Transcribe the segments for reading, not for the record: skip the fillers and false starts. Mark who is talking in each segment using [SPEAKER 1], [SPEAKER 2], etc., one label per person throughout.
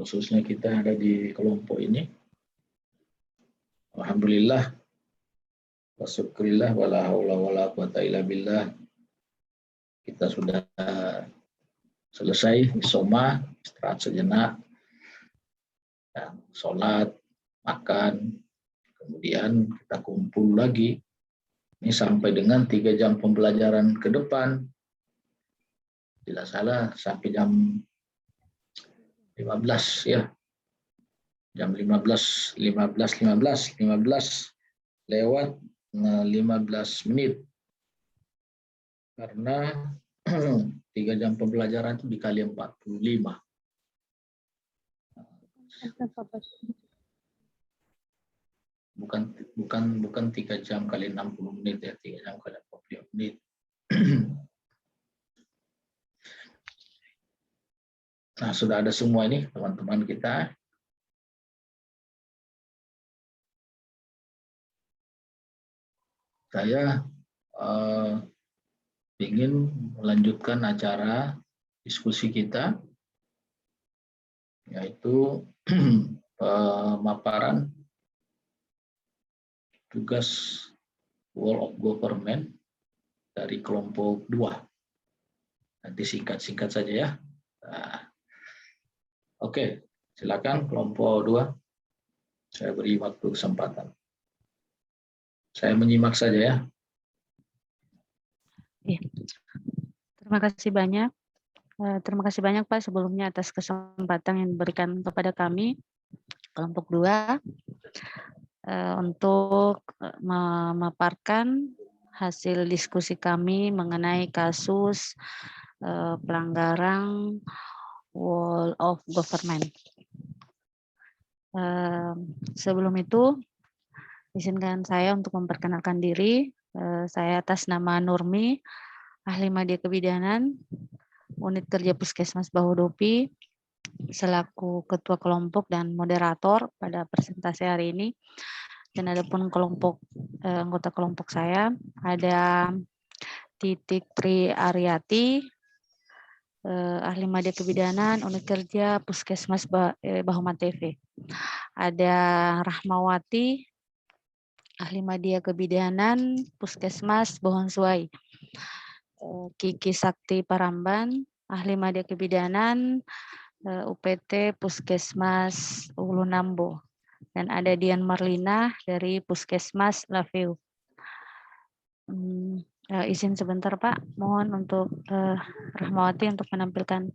[SPEAKER 1] khususnya kita yang ada di kelompok ini. Alhamdulillah, wa syukurillah, wala haula wala quwata illa billah. Kita sudah selesai soma, istirahat sejenak, dan sholat, makan, kemudian kita kumpul lagi. Ini sampai dengan 3 jam pembelajaran ke depan. Tidak salah sampai jam 15 ya. Jam 15 lewat 15 menit. Karena 3 jam pembelajaran itu dikali 45. Bukan 3 jam kali 60 menit ya, 3 jam kali 45 menit. Nah, sudah ada semua ini teman-teman kita. Saya ingin melanjutkan acara diskusi kita, yaitu pemaparan tugas World of Government dari kelompok 2. Nanti singkat-singkat saja ya. Nah, oke, silakan kelompok 2. Saya beri waktu kesempatan. Saya menyimak saja ya.
[SPEAKER 2] Terima kasih banyak. Terima kasih banyak Pak sebelumnya atas kesempatan yang diberikan kepada kami, kelompok 2, untuk memaparkan hasil diskusi kami mengenai kasus pelanggaran World of Government. Sebelum itu, izinkan saya untuk memperkenalkan diri. Saya atas nama Nurmi, ahli media kebidanan, unit kerja Puskesmas Bahodopi, selaku ketua kelompok dan moderator pada presentasi hari ini. Dan ada pun anggota kelompok saya, ada Titik Tri Aryati, ahli media kebidanan, unit kerja Puskesmas Bahoman TV. Ada Rahmawati, ahli media kebidanan Puskesmas Bohonsuai. Kiki Sakti Paramban, ahli media kebidanan UPT Puskesmas Ulu Nambo. Dan ada Dian Marlina dari Puskesmas Laveu. Izin sebentar Pak, mohon untuk Rahmawati untuk menampilkan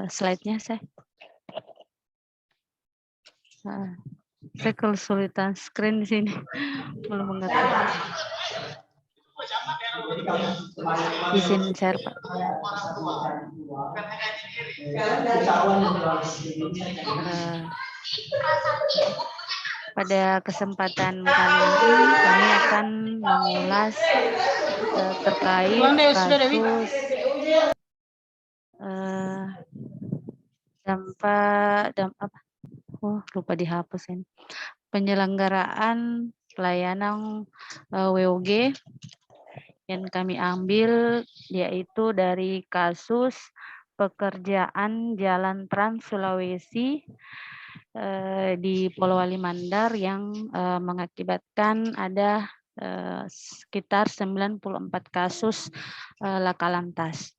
[SPEAKER 2] slide-nya saya. Saya kesulitan screen di sini, belum mengerti. Izin share Pak. Pada kesempatan kali ini kami akan mengulas terkait kasus lupa dihapusin, penyelenggaraan pelayanan WOG yang kami ambil, yaitu dari kasus pekerjaan Jalan Trans Sulawesi di Polowali Mandar yang mengakibatkan ada sekitar 94 kasus laka lantas.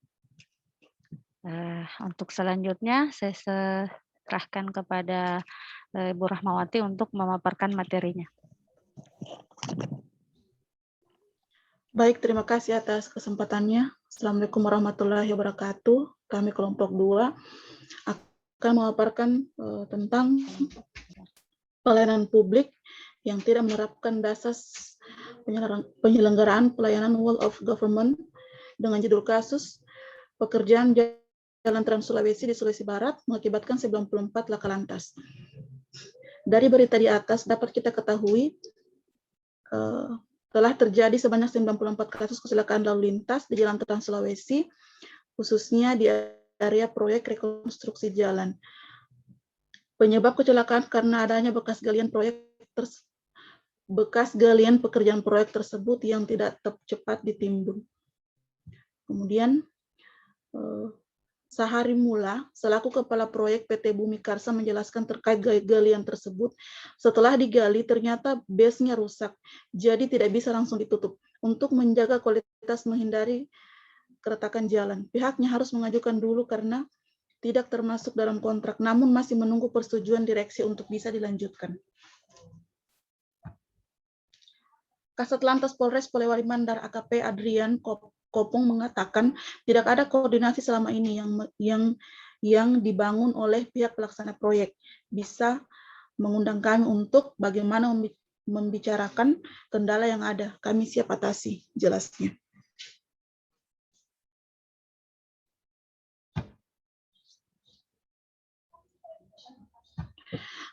[SPEAKER 2] Untuk selanjutnya saya serahkan kepada Ibu Rahmawati untuk memaparkan materinya.
[SPEAKER 3] Baik, terima kasih atas kesempatannya. Assalamualaikum warahmatullahi wabarakatuh. Kami kelompok 2 akan memaparkan tentang pelayanan publik yang tidak menerapkan dasar penyelenggaraan pelayanan World of Government dengan judul kasus pekerjaan Jalan Trans Sulawesi di Sulawesi Barat mengakibatkan 94 laka lantas. Dari berita di atas dapat kita ketahui telah terjadi sebanyak 94 kasus kecelakaan lalu lintas di Jalan Trans Sulawesi, khususnya di area proyek rekonstruksi jalan. Penyebab kecelakaan karena adanya bekas galian pekerjaan proyek tersebut yang tidak cepat ditimbun. Kemudian Sahari Mula, selaku Kepala Proyek PT Bumi Karsa menjelaskan terkait galian tersebut. Setelah digali, ternyata base-nya rusak, jadi tidak bisa langsung ditutup. Untuk menjaga kualitas menghindari keretakan jalan, pihaknya harus mengajukan dulu karena tidak termasuk dalam kontrak, namun masih menunggu persetujuan direksi untuk bisa dilanjutkan. Kasat Lantas Polres Polewali Mandar AKP Adrian Kopong mengatakan tidak ada koordinasi selama ini yang dibangun oleh pihak pelaksana proyek. Bisa mengundang kami untuk bagaimana membicarakan kendala yang ada. Kami siap atasi, jelasnya.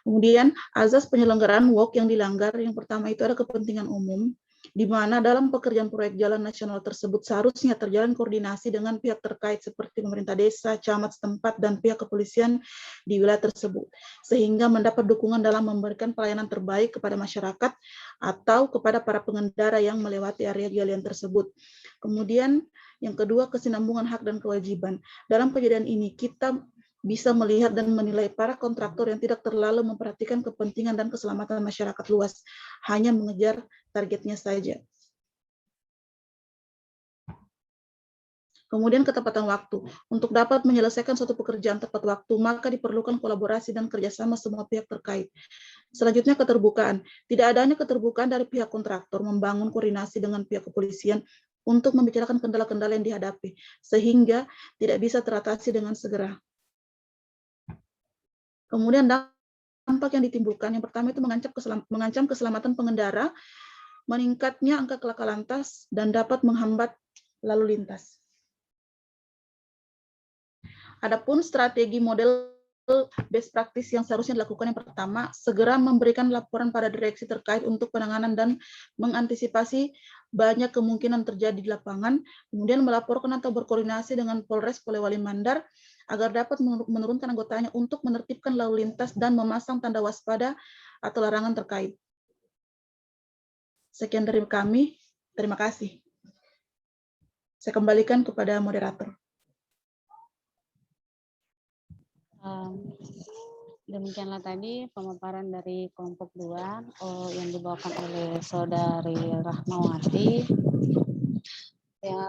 [SPEAKER 3] Kemudian azas penyelenggaraan WOK yang dilanggar, yang pertama itu ada kepentingan umum, di mana dalam pekerjaan proyek jalan nasional tersebut seharusnya terjalin koordinasi dengan pihak terkait seperti pemerintah desa, camat setempat, dan pihak kepolisian di wilayah tersebut, sehingga mendapat dukungan dalam memberikan pelayanan terbaik kepada masyarakat atau kepada para pengendara yang melewati area galian tersebut. Kemudian yang kedua, kesinambungan hak dan kewajiban. Dalam kejadian ini kita bisa melihat dan menilai para kontraktor yang tidak terlalu memperhatikan kepentingan dan keselamatan masyarakat luas, hanya mengejar targetnya saja. Kemudian ketepatan waktu. Untuk dapat menyelesaikan suatu pekerjaan tepat waktu, maka diperlukan kolaborasi dan kerjasama semua pihak terkait. Selanjutnya keterbukaan. Tidak adanya keterbukaan dari pihak kontraktor membangun koordinasi dengan pihak kepolisian untuk membicarakan kendala-kendala yang dihadapi, sehingga tidak bisa teratasi dengan segera. Kemudian dampak yang ditimbulkan, yang pertama itu mengancam keselamatan pengendara, meningkatnya angka kelaka lantas, dan dapat menghambat lalu lintas. Adapun strategi model best practice yang seharusnya dilakukan, yang pertama, segera memberikan laporan pada direksi terkait untuk penanganan dan mengantisipasi banyak kemungkinan terjadi di lapangan, kemudian melaporkan atau berkoordinasi dengan Polres Polewali Mandar agar dapat menurunkan anggotanya untuk menertibkan lalu lintas dan memasang tanda waspada atau larangan terkait. Sekian dari kami, terima kasih. Saya kembalikan kepada moderator.
[SPEAKER 2] Demikianlah tadi pemaparan dari kelompok 2 yang dibawakan oleh Saudari Rahmawati. Ya,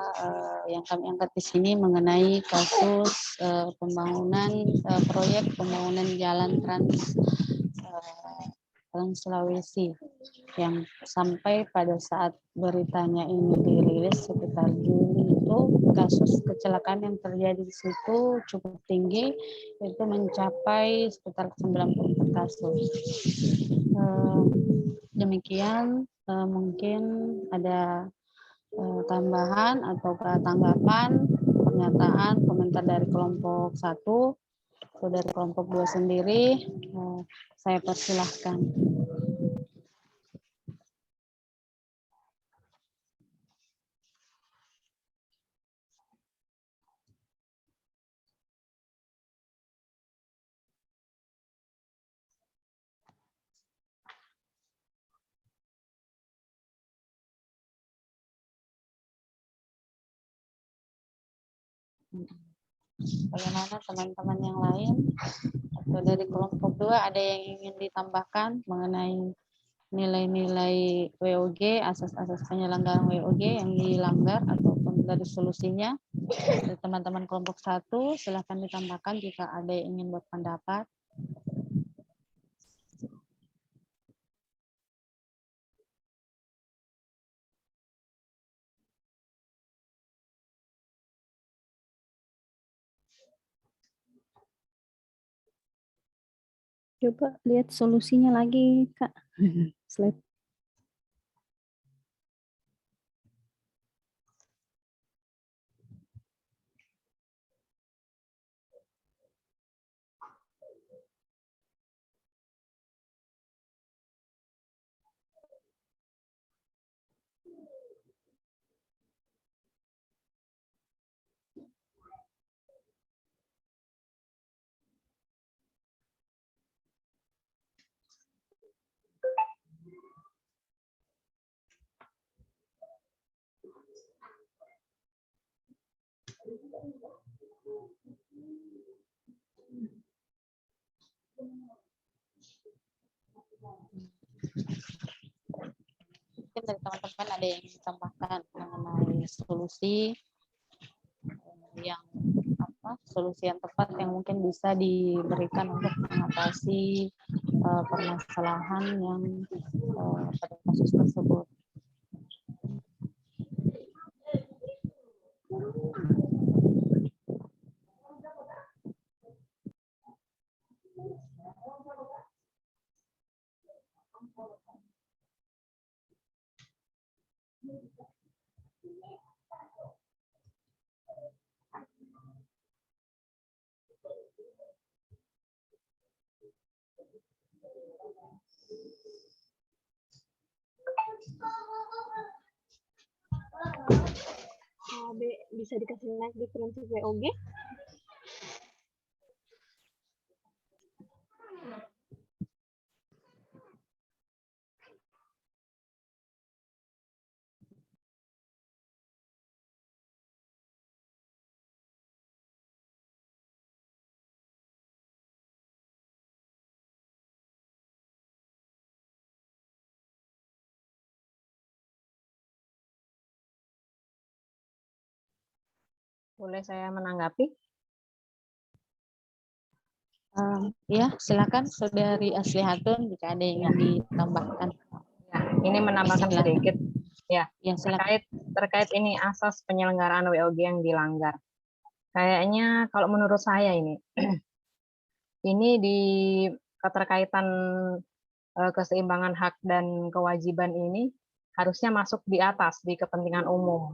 [SPEAKER 2] yang kami angkat di sini mengenai kasus pembangunan proyek pembangunan jalan Trans Sulawesi yang sampai pada saat beritanya ini dirilis sekitar Juli itu kasus kecelakaan yang terjadi di situ cukup tinggi, itu mencapai sekitar 94 kasus. Demikian mungkin ada tambahan atau tanggapan, pernyataan, komentar dari kelompok 1 atau dari kelompok 2 sendiri, saya persilahkan. Bagaimana teman-teman yang lain atau dari kelompok 2 ada yang ingin ditambahkan mengenai nilai-nilai WOG, asas-asas penyelenggaraan WOG yang dilanggar ataupun dari solusinya? Dari teman-teman kelompok 1 silakan ditambahkan jika ada yang ingin buat pendapat.
[SPEAKER 4] Coba lihat solusinya lagi, Kak. Slide.
[SPEAKER 2] teman-teman ada yang ditambahkan mengenai solusi yang solusi yang tepat yang mungkin bisa diberikan untuk mengatasi permasalahan yang pada kasus tersebut.
[SPEAKER 5] Bisa dikasih like di prinsip WOG? Boleh saya menanggapi?
[SPEAKER 2] Ya, silakan Saudari Aslihatun jika ada yang ingin ditambahkan.
[SPEAKER 5] Ya, ini menambahkan
[SPEAKER 2] Silakan.
[SPEAKER 5] sedikit. Ya,
[SPEAKER 2] Ya, silakan.
[SPEAKER 5] terkait ini asas penyelenggaraan WOG yang dilanggar. Kayaknya kalau menurut saya ini di keterkaitan keseimbangan hak dan kewajiban ini harusnya masuk di atas di kepentingan umum.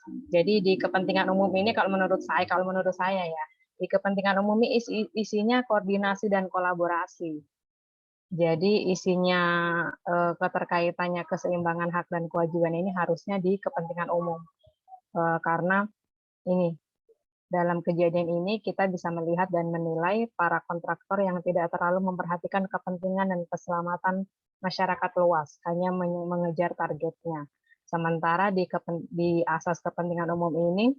[SPEAKER 5] Jadi di kepentingan umum ini kalau menurut saya ya, di kepentingan umum ini isinya koordinasi dan kolaborasi. Jadi isinya keterkaitannya keseimbangan hak dan kewajiban ini harusnya di kepentingan umum. Karena ini dalam kejadian ini kita bisa melihat dan menilai para kontraktor yang tidak terlalu memperhatikan kepentingan dan keselamatan masyarakat luas, hanya mengejar targetnya. Sementara di asas kepentingan umum ini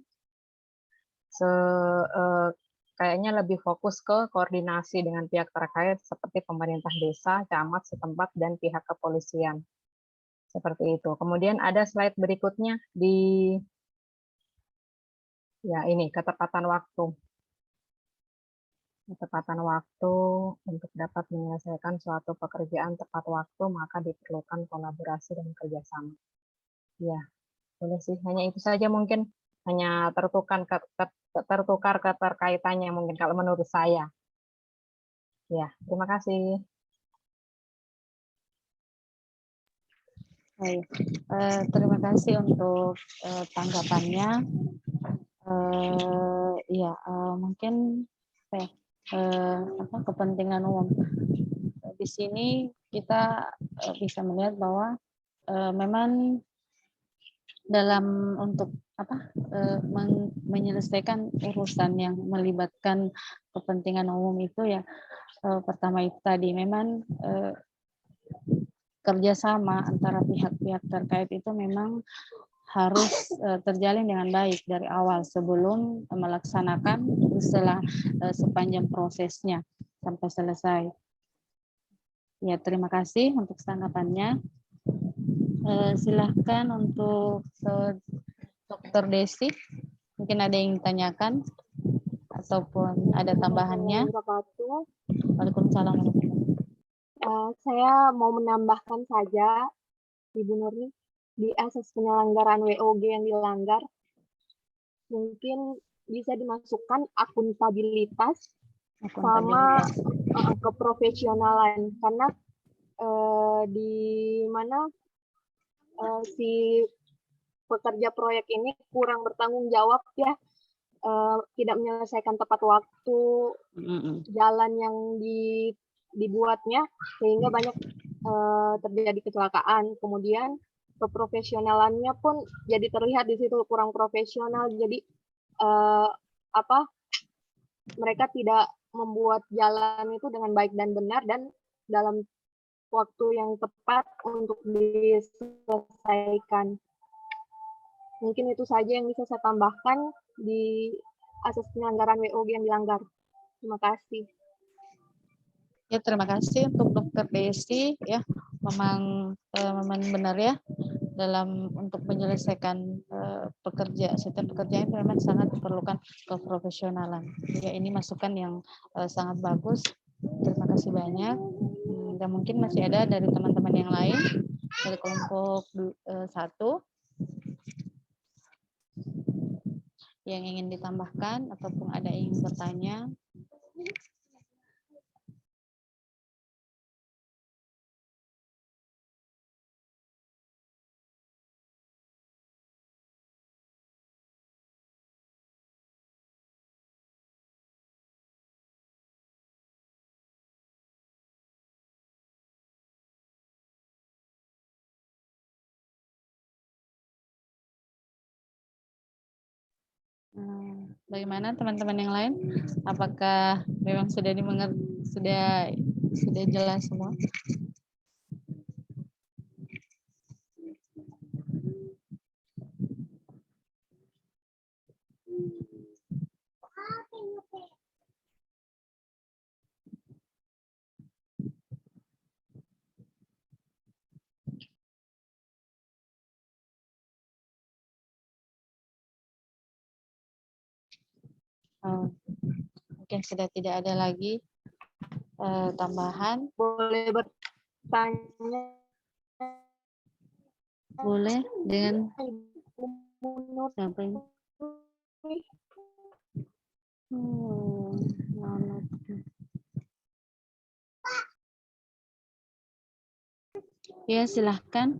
[SPEAKER 5] kayaknya lebih fokus ke koordinasi dengan pihak terkait seperti pemerintah desa, camat setempat, dan pihak kepolisian. Seperti itu. Kemudian ada slide berikutnya ya ini ketepatan waktu. Ketepatan waktu untuk dapat menyelesaikan suatu pekerjaan tepat waktu maka diperlukan kolaborasi dan kerjasama. Ya, boleh sih. Hanya itu saja mungkin, hanya tertukar keterkaitannya mungkin kalau menurut saya. Ya, terima kasih.
[SPEAKER 2] Baik, terima kasih untuk tanggapannya. Ya, mungkin kepentingan umum. Di sini kita bisa melihat bahwa memang dalam untuk menyelesaikan urusan yang melibatkan kepentingan umum itu ya pertama itu tadi memang kerjasama antara pihak-pihak terkait itu memang harus terjalin dengan baik dari awal sebelum melaksanakan sepanjang prosesnya sampai selesai. Ya, terima kasih untuk tanggapannya. Silahkan untuk Dr. Desi, mungkin ada yang ditanyakan ataupun ada tambahannya. Waalaikumsalam.
[SPEAKER 5] Saya mau menambahkan saja, Ibu Nurni, di asas penyelenggaraan WOG yang dilanggar, mungkin bisa dimasukkan akuntabilitas sama keprofesionalan, karena di mana si pekerja proyek ini kurang bertanggung jawab ya, tidak menyelesaikan tepat waktu jalan yang dibuatnya, sehingga banyak terjadi kecelakaan. Kemudian keprofesionalannya pun jadi terlihat di situ kurang profesional, jadi mereka tidak membuat jalan itu dengan baik dan benar dan dalam waktu yang tepat untuk diselesaikan. Mungkin itu saja yang bisa saya tambahkan di asas penyelenggaraan WOG yang dilanggar. Terima kasih.
[SPEAKER 2] Ya, terima kasih untuk Dr. Desi ya, memang benar ya, untuk menyelesaikan setiap pekerjaan itu memang sangat diperlukan keprofesionalan. Ya, ini masukan yang sangat bagus. Terima kasih banyak. Dan mungkin masih ada dari teman-teman yang lain dari kelompok 1 yang ingin ditambahkan ataupun ada yang ingin bertanya. Bagaimana teman-teman yang lain? Apakah memang sudah sudah jelas semua? Mungkin sudah tidak ada lagi tambahan.
[SPEAKER 5] Boleh bertanya?
[SPEAKER 2] Boleh dengan
[SPEAKER 5] Menurut
[SPEAKER 2] siapa ini? Ya, silahkan.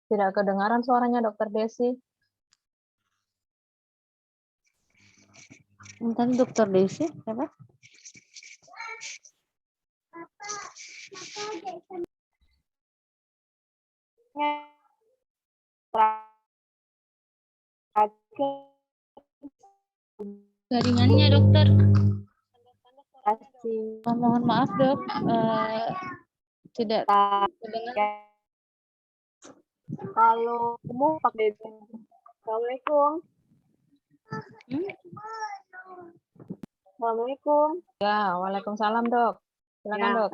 [SPEAKER 5] Tidak kedengaran suaranya Dokter Desi.
[SPEAKER 2] Tadi Dokter Desi, siapa? Jaringannya dokter. Mohon maaf dok, tidak terdengar.
[SPEAKER 5] Kalau kamu pakai Assalamualaikum. Assalamualaikum. Ya, waalaikumsalam dok. Silakan dok.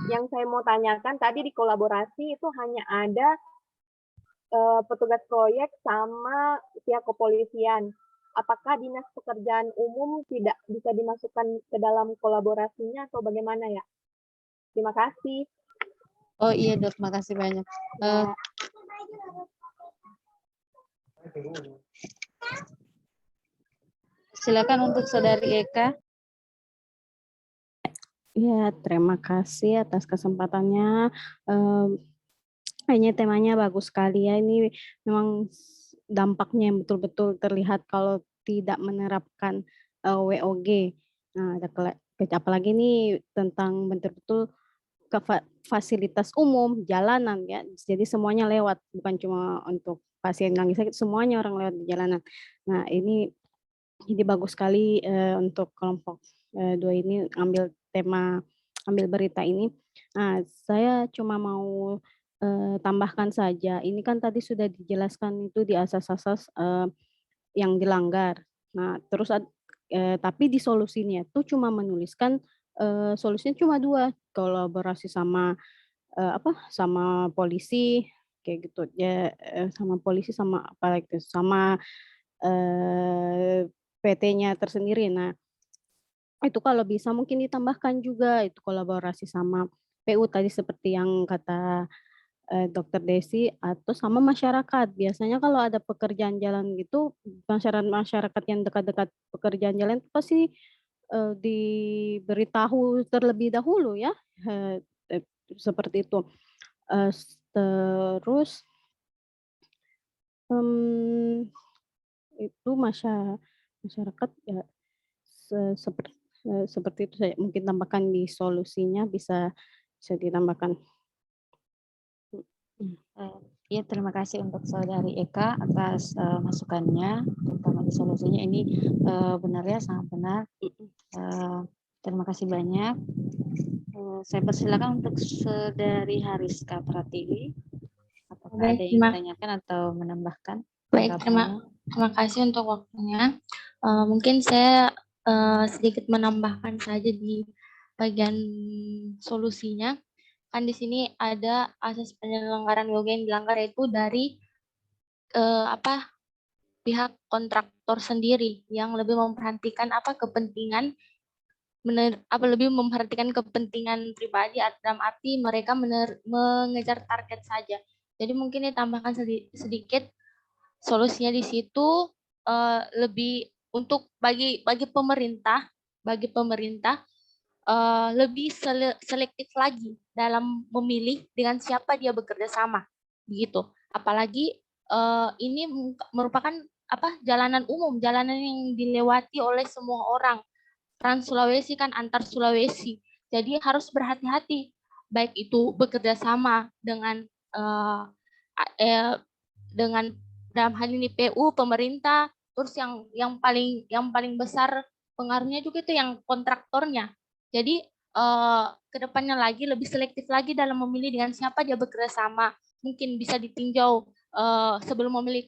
[SPEAKER 5] Yang saya mau tanyakan tadi di kolaborasi itu hanya ada petugas proyek sama pihak kepolisian. Apakah dinas pekerjaan umum tidak bisa dimasukkan ke dalam kolaborasinya atau bagaimana ya? Terima kasih.
[SPEAKER 2] Oh iya dok, makasih banyak. Silakan untuk Saudari Eka.
[SPEAKER 4] Ya, terima kasih atas kesempatannya. Ini temanya bagus sekali ya. Ini memang dampaknya yang betul-betul terlihat kalau tidak menerapkan WOG. Nah, apalagi ini tentang betul-betul ke fasilitas umum, jalanan ya. Jadi semuanya lewat, bukan cuma untuk pasien lagi sakit, semuanya orang lewat di jalanan. Nah, ini bagus sekali untuk kelompok 2 ini ambil berita ini. Nah, saya cuma mau tambahkan saja. Ini kan tadi sudah dijelaskan itu di asas-asas yang dilanggar. Nah, terus tapi di solusinya itu cuma menuliskan solusinya cuma 2, kolaborasi sama sama polisi kayak gitu ya, sama polisi sama apa itu sama PT-nya tersendiri. Nah, itu kalau bisa mungkin ditambahkan juga itu kolaborasi sama PU tadi seperti yang kata Dokter Desi atau sama masyarakat. Biasanya kalau ada pekerjaan jalan gitu, masyarakat yang dekat-dekat pekerjaan jalan itu pasti diberitahu terlebih dahulu ya, seperti itu. Terus itu masyarakat ya seperti itu saya mungkin tambahkan di solusinya bisa ditambahkan.
[SPEAKER 2] Ya, terima kasih untuk Saudari Eka atas masukannya, terutama di solusinya ini benar ya, sangat benar. Terima kasih banyak. Saya persilakan untuk Saudari Hariska Pratiwi. Apakah
[SPEAKER 6] Baik,
[SPEAKER 2] ada yang ingin ditanyakan atau menambahkan?
[SPEAKER 6] Baik, terima kasih untuk waktunya. Mungkin saya sedikit menambahkan saja di bagian solusinya. Kan di sini ada asas penyelenggaraan WOG yang dilanggar, yaitu dari pihak kontraktor sendiri yang lebih memperhatikan kepentingan lebih memperhatikan kepentingan pribadi, dalam arti mereka mengejar target saja. Jadi mungkin ditambahkan sedikit solusinya di situ, lebih untuk bagi pemerintah lebih selektif lagi dalam memilih dengan siapa dia bekerja sama, begitu. Apalagi ini merupakan jalanan umum, jalanan yang dilewati oleh semua orang. Trans Sulawesi kan antar Sulawesi, jadi harus berhati-hati, baik itu bekerja sama dengan dalam hal ini PU, pemerintah, terus yang paling besar pengaruhnya juga itu yang kontraktornya. Jadi kedepannya lagi lebih selektif lagi dalam memilih dengan siapa dia bekerja sama. Mungkin bisa ditinjau sebelum memilih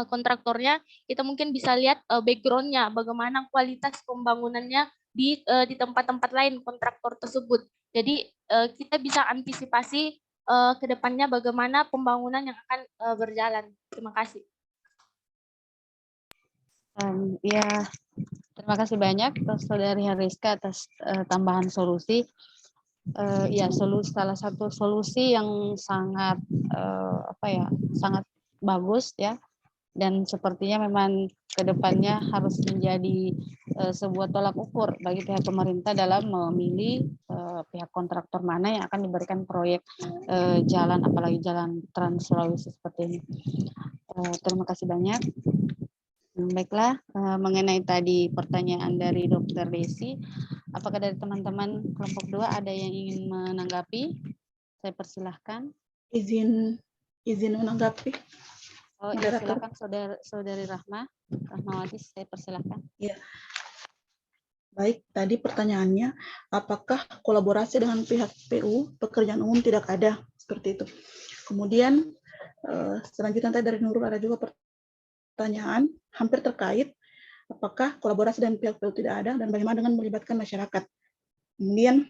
[SPEAKER 6] kontraktornya, kita mungkin bisa lihat background-nya, bagaimana kualitas pembangunannya di tempat-tempat lain kontraktor tersebut. Jadi kita bisa antisipasi ke depannya bagaimana pembangunan yang akan berjalan. Terima kasih.
[SPEAKER 2] Ya, terima kasih banyak Saudari Hariska atas tambahan solusi. Ya, salah satu solusi yang sangat sangat bagus ya. Dan sepertinya memang kedepannya harus menjadi sebuah tolak ukur bagi pihak pemerintah dalam memilih pihak kontraktor mana yang akan diberikan proyek jalan, apalagi jalan Trans Sulawesi seperti ini. Terima kasih banyak. Baiklah, mengenai tadi pertanyaan dari Dr. Desi, apakah dari teman-teman kelompok 2 ada yang ingin menanggapi? Saya persilahkan.
[SPEAKER 3] Izin menanggapi.
[SPEAKER 2] Oh, ya, silakan Saudari Rahmawati, saya persilahkan.
[SPEAKER 3] Ya. Baik, tadi pertanyaannya, apakah kolaborasi dengan pihak PU, pekerjaan umum tidak ada, seperti itu. Kemudian, selanjutnya tadi dari Nurul ada juga pertanyaan, hampir terkait, apakah kolaborasi dengan pihak PU tidak ada, dan bagaimana dengan melibatkan masyarakat. Kemudian,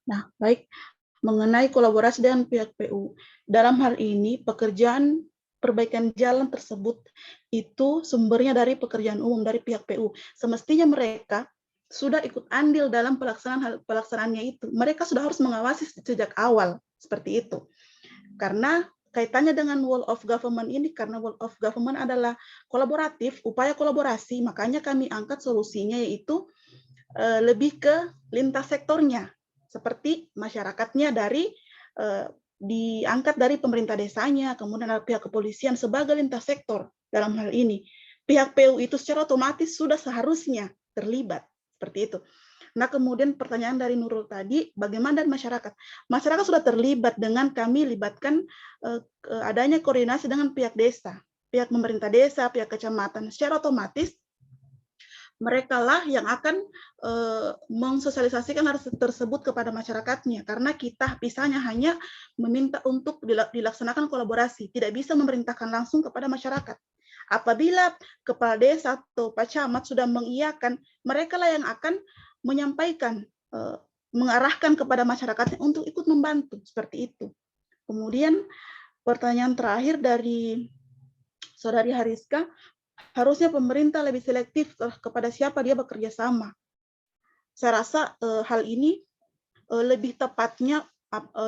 [SPEAKER 3] nah, baik, mengenai kolaborasi dengan pihak PU. Dalam hal ini, pekerjaan perbaikan jalan tersebut itu sumbernya dari pekerjaan umum, dari pihak PU. Semestinya mereka sudah ikut andil dalam pelaksanaannya itu. Mereka sudah harus mengawasi sejak awal, seperti itu. Karena kaitannya dengan whole of government ini, karena whole of government adalah kolaboratif, upaya kolaborasi, makanya kami angkat solusinya yaitu lebih ke lintas sektornya. Seperti masyarakatnya diangkat dari pemerintah desanya, kemudian ada pihak kepolisian sebagai lintas sektor dalam hal ini. Pihak PU itu secara otomatis sudah seharusnya terlibat, seperti itu. Nah, kemudian pertanyaan dari Nurul tadi, bagaimana dari masyarakat? Masyarakat sudah terlibat dengan kami libatkan adanya koordinasi dengan pihak desa, pihak pemerintah desa, pihak kecamatan. Secara otomatis mereka lah yang akan mensosialisasikan hal tersebut kepada masyarakatnya, karena kita misalnya hanya meminta untuk dilaksanakan kolaborasi, tidak bisa memerintahkan langsung kepada masyarakat. Apabila kepala desa atau Pak Camat sudah mengiyakan, mereka lah yang akan menyampaikan, mengarahkan kepada masyarakatnya untuk ikut membantu, seperti itu. Kemudian pertanyaan terakhir dari Saudari Hariska, harusnya pemerintah lebih selektif kepada siapa dia bekerja sama. Saya rasa hal ini lebih tepatnya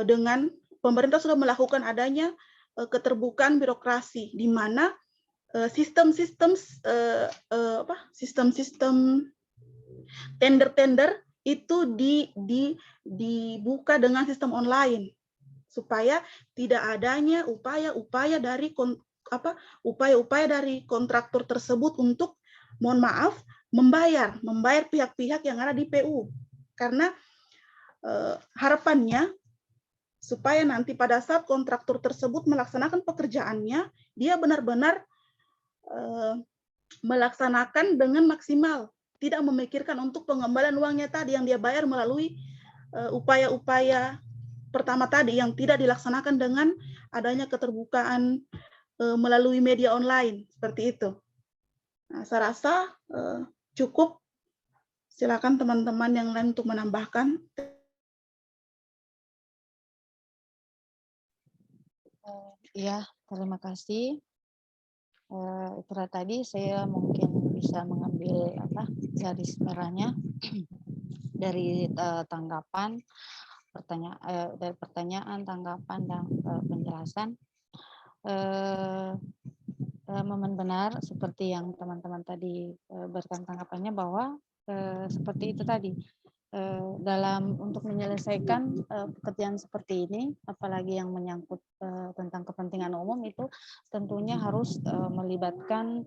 [SPEAKER 3] dengan pemerintah sudah melakukan adanya keterbukaan birokrasi, di mana sistem-sistem tender-tender itu dibuka dengan sistem online, supaya tidak adanya upaya-upaya dari kontraktor tersebut untuk, mohon maaf, membayar pihak-pihak yang ada di PU. Karena harapannya supaya nanti pada saat kontraktor tersebut melaksanakan pekerjaannya, dia benar-benar melaksanakan dengan maksimal, tidak memikirkan untuk pengembalian uangnya tadi yang dia bayar melalui upaya-upaya pertama tadi yang tidak dilaksanakan dengan adanya keterbukaan melalui media online seperti itu. Nah, saya rasa cukup. Silakan teman-teman yang lain untuk menambahkan.
[SPEAKER 2] Ya, terima kasih. Itulah tadi saya mungkin bisa mengambil garis merahnya dari tanggapan, dari pertanyaan, tanggapan, dan penjelasan. Memang benar seperti yang teman-teman tadi berikan tanggapannya bahwa seperti itu tadi, dalam untuk menyelesaikan pekerjaan seperti ini, apalagi yang menyangkut tentang kepentingan umum, itu tentunya harus melibatkan,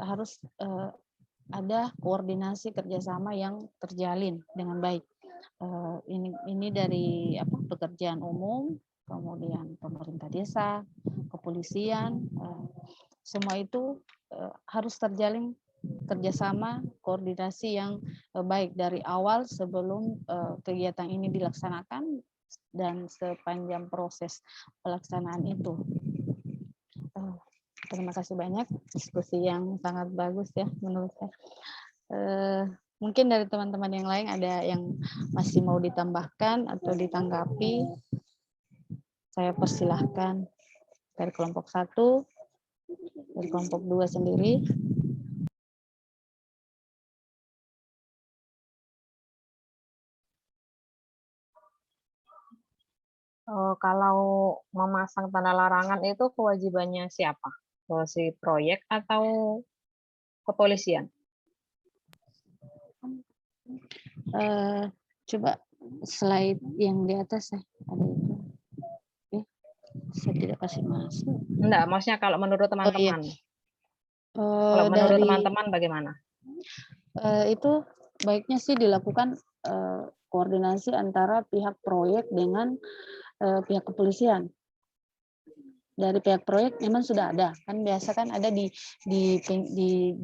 [SPEAKER 2] harus ada koordinasi kerjasama yang terjalin dengan baik. Ini dari pekerjaan umum, kemudian pemerintah desa, kepolisian, semua itu harus terjalin kerjasama, koordinasi yang baik dari awal sebelum kegiatan ini dilaksanakan dan sepanjang proses pelaksanaan itu. Terima kasih banyak, diskusi yang sangat bagus ya menurut saya. Mungkin dari teman-teman yang lain ada yang masih mau ditambahkan atau ditanggapi, saya persilahkan dari kelompok 1, dari kelompok 2 sendiri.
[SPEAKER 5] Kalau memasang tanda larangan itu kewajibannya siapa? Si proyek atau kepolisian?
[SPEAKER 2] Coba slide yang di atas ya, ada itu. Saya tidak kasih masuk.
[SPEAKER 5] Enggak, maksudnya kalau menurut teman-teman. Kalau menurut teman-teman bagaimana?
[SPEAKER 2] Itu baiknya sih dilakukan koordinasi antara pihak proyek dengan pihak kepolisian. Dari pihak proyek memang sudah ada, kan biasa kan ada di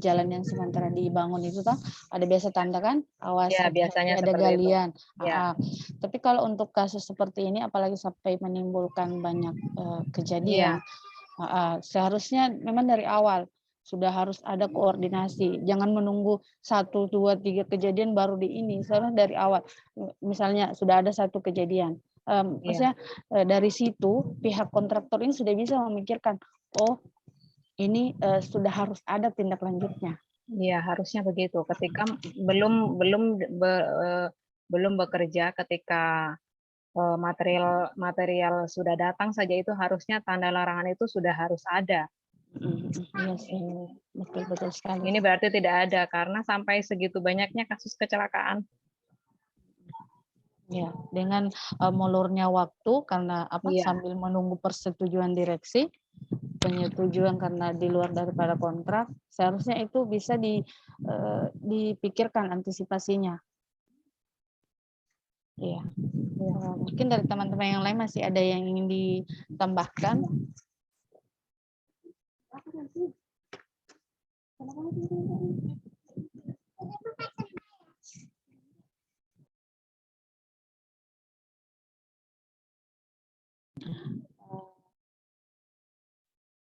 [SPEAKER 2] jalan yang sementara dibangun itu kan ada biasa tanda kan, awas
[SPEAKER 5] Ya, biasanya
[SPEAKER 2] ada galian.
[SPEAKER 5] Ya.
[SPEAKER 2] Tapi kalau untuk kasus seperti ini, apalagi sampai menimbulkan banyak kejadian, seharusnya memang dari awal sudah harus ada koordinasi. Jangan menunggu 1, 2, 3 kejadian baru di ini. Seharusnya dari awal. Misalnya sudah ada 1 kejadian. Maksudnya dari situ pihak kontraktor ini sudah bisa memikirkan, oh ini sudah harus ada tindak lanjutnya.
[SPEAKER 5] Iya, harusnya begitu. Ketika belum bekerja, ketika material sudah datang saja, itu harusnya tanda larangan itu sudah harus ada.
[SPEAKER 2] Yes, betul sekali.
[SPEAKER 5] Ini berarti tidak ada karena sampai segitu banyaknya kasus kecelakaan.
[SPEAKER 2] Ya, dengan molornya waktu karena sambil menunggu persetujuan direksi, penyetujuan karena di luar daripada kontrak, seharusnya itu bisa dipikirkan antisipasinya. Iya. Mungkin dari teman-teman yang lain masih ada yang ingin ditambahkan.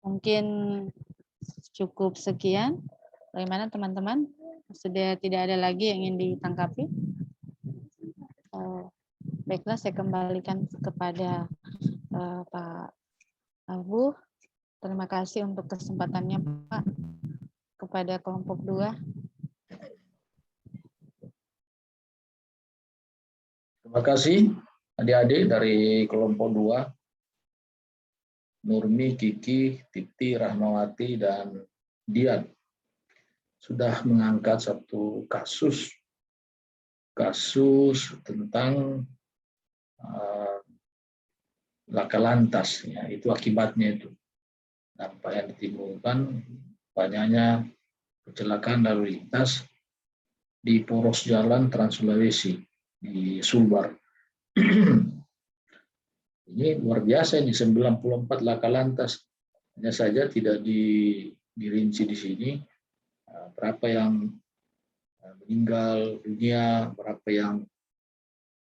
[SPEAKER 2] Mungkin cukup sekian. Bagaimana teman-teman? Sudah tidak ada lagi yang ingin ditangkapi? Baiklah, saya kembalikan kepada Pak Abu. Terima kasih untuk kesempatannya, Pak, kepada kelompok 2.
[SPEAKER 1] Terima kasih adik-adik dari kelompok 2. Nurmi, Kiki, Titi, Rahmawati, dan Dian sudah mengangkat satu kasus tentang laka lantas, ya, itu akibatnya itu dampak yang ditimbulkan banyaknya kecelakaan lalu lintas di poros jalan Trans Sulawesi di Sulbar. Ini luar biasa, ini 94 laka lantas. Hanya saja tidak dirinci di sini, berapa yang meninggal dunia, berapa yang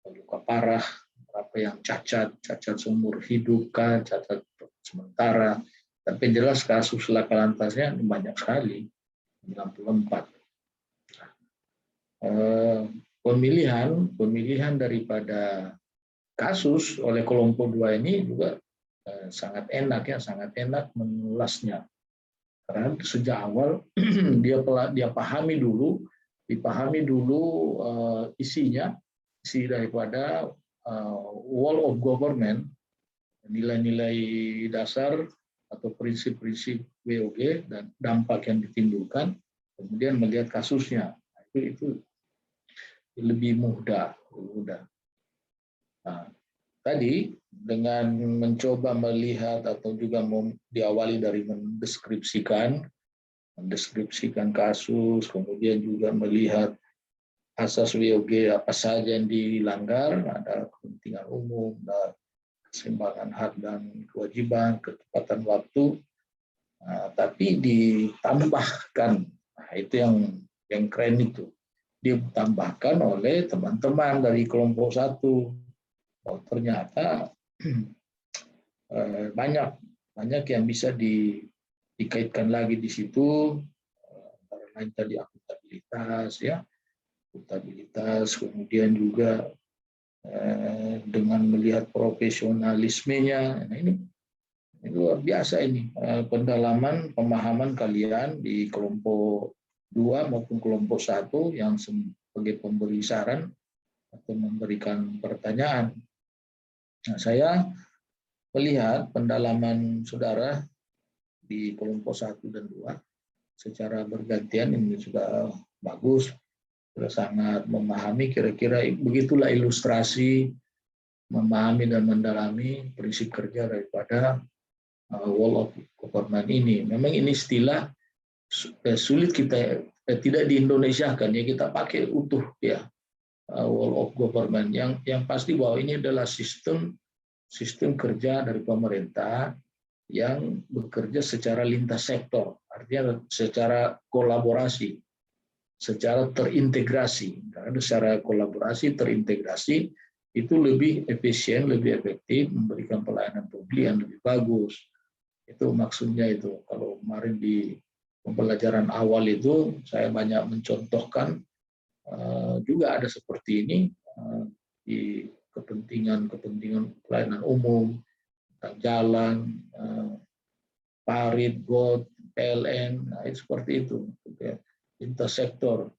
[SPEAKER 1] luka parah, berapa yang cacat seumur hidup, cacat sementara. Tapi yang jelas kasus laka lantasnya banyak sekali, 94. Pemilihan daripada kasus oleh kelompok 2 ini juga sangat enak mengulasnya. Karena sejak awal dia dipahami dulu isinya, isi daripada wall of government, nilai-nilai dasar atau prinsip-prinsip WOG dan dampak yang ditimbulkan, kemudian melihat kasusnya. Itu lebih mudah. Nah, tadi dengan mencoba melihat atau juga diawali dari mendeskripsikan kasus, kemudian juga melihat asas WOG apa saja yang dilanggar, ada kepentingan umum, ada keseimbangan hak dan kewajiban, ketepatan waktu, tapi ditambahkan, itu yang keren itu, ditambahkan oleh teman-teman dari kelompok 1. Ternyata banyak yang bisa dikaitkan lagi di situ, antara lain tadi akuntabilitas, kemudian juga dengan melihat profesionalismenya. Nah, ini luar biasa ini pendalaman pemahaman kalian di kelompok 2 maupun kelompok 1 yang sebagai pemberi saran atau memberikan pertanyaan. Nah, saya melihat pendalaman saudara di kelompok 1 dan 2 secara bergantian ini sudah bagus, sudah sangat memahami, kira-kira begitulah ilustrasi memahami dan mendalami prinsip kerja daripada wall of government ini. Memang ini istilah sulit kita tidak di Indonesia kan ya, kita pakai utuh ya, wall of government, yang pasti bahwa ini adalah sistem kerja dari pemerintah yang bekerja secara lintas sektor, artinya secara kolaborasi, secara terintegrasi. Karena secara kolaborasi, terintegrasi itu lebih efisien, lebih efektif, memberikan pelayanan publik yang lebih bagus. Itu maksudnya itu. Kalau kemarin di pembelajaran awal itu saya banyak mencontohkan juga ada seperti ini di kepentingan pelayanan umum, tentang jalan, parit, got, PLN, nah, itu seperti itu. Lintas sektor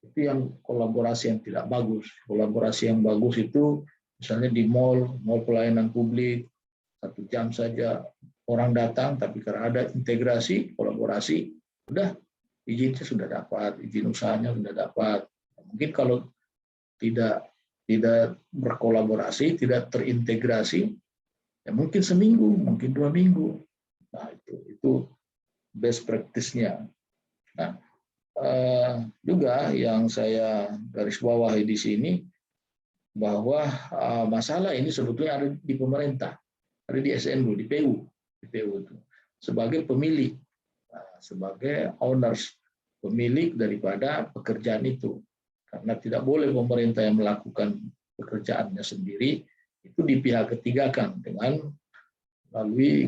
[SPEAKER 1] itu yang kolaborasi yang tidak bagus. Kolaborasi yang bagus itu misalnya di mall pelayanan publik 1 jam saja orang datang, tapi karena ada integrasi, kolaborasi, udah izinnya sudah dapat, izin usahanya sudah dapat. Mungkin kalau tidak berkolaborasi, tidak terintegrasi, ya mungkin seminggu, mungkin 2 minggu. Nah, itu best practice-nya. Nah, juga yang saya garis bawahi di sini bahwa masalah ini sebetulnya ada di pemerintah, ada di SNU, di PU itu sebagai pemilik, sebagai owners, pemilik daripada pekerjaan itu. Karena tidak boleh pemerintah yang melakukan pekerjaannya sendiri, itu di pihak ketiga kan dengan melalui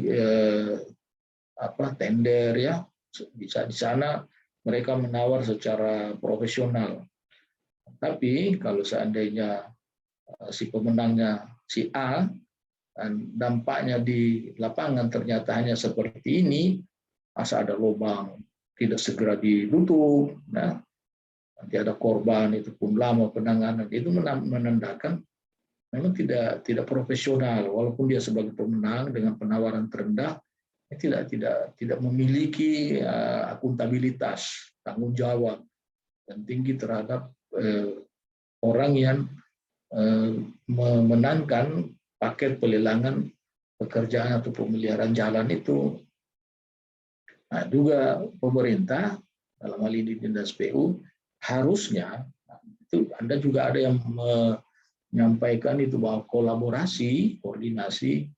[SPEAKER 1] tender ya, bisa di sana mereka menawar secara profesional. Tapi kalau seandainya si pemenangnya si A dan dampaknya di lapangan ternyata hanya seperti ini, masa ada lubang tidak segera ditutup, nah nanti ada korban, itu pun lama penanganan, itu menandakan memang tidak profesional. Walaupun dia sebagai pemenang dengan penawaran terendah, tidak memiliki akuntabilitas, tanggung jawab yang tinggi terhadap orang yang memenangkan paket pelelangan pekerjaan atau pemeliharaan jalan itu. Nah, juga pemerintah dalam hal ini Dinas PU harusnya itu Anda juga ada yang menyampaikan itu bahwa kolaborasi, koordinasi,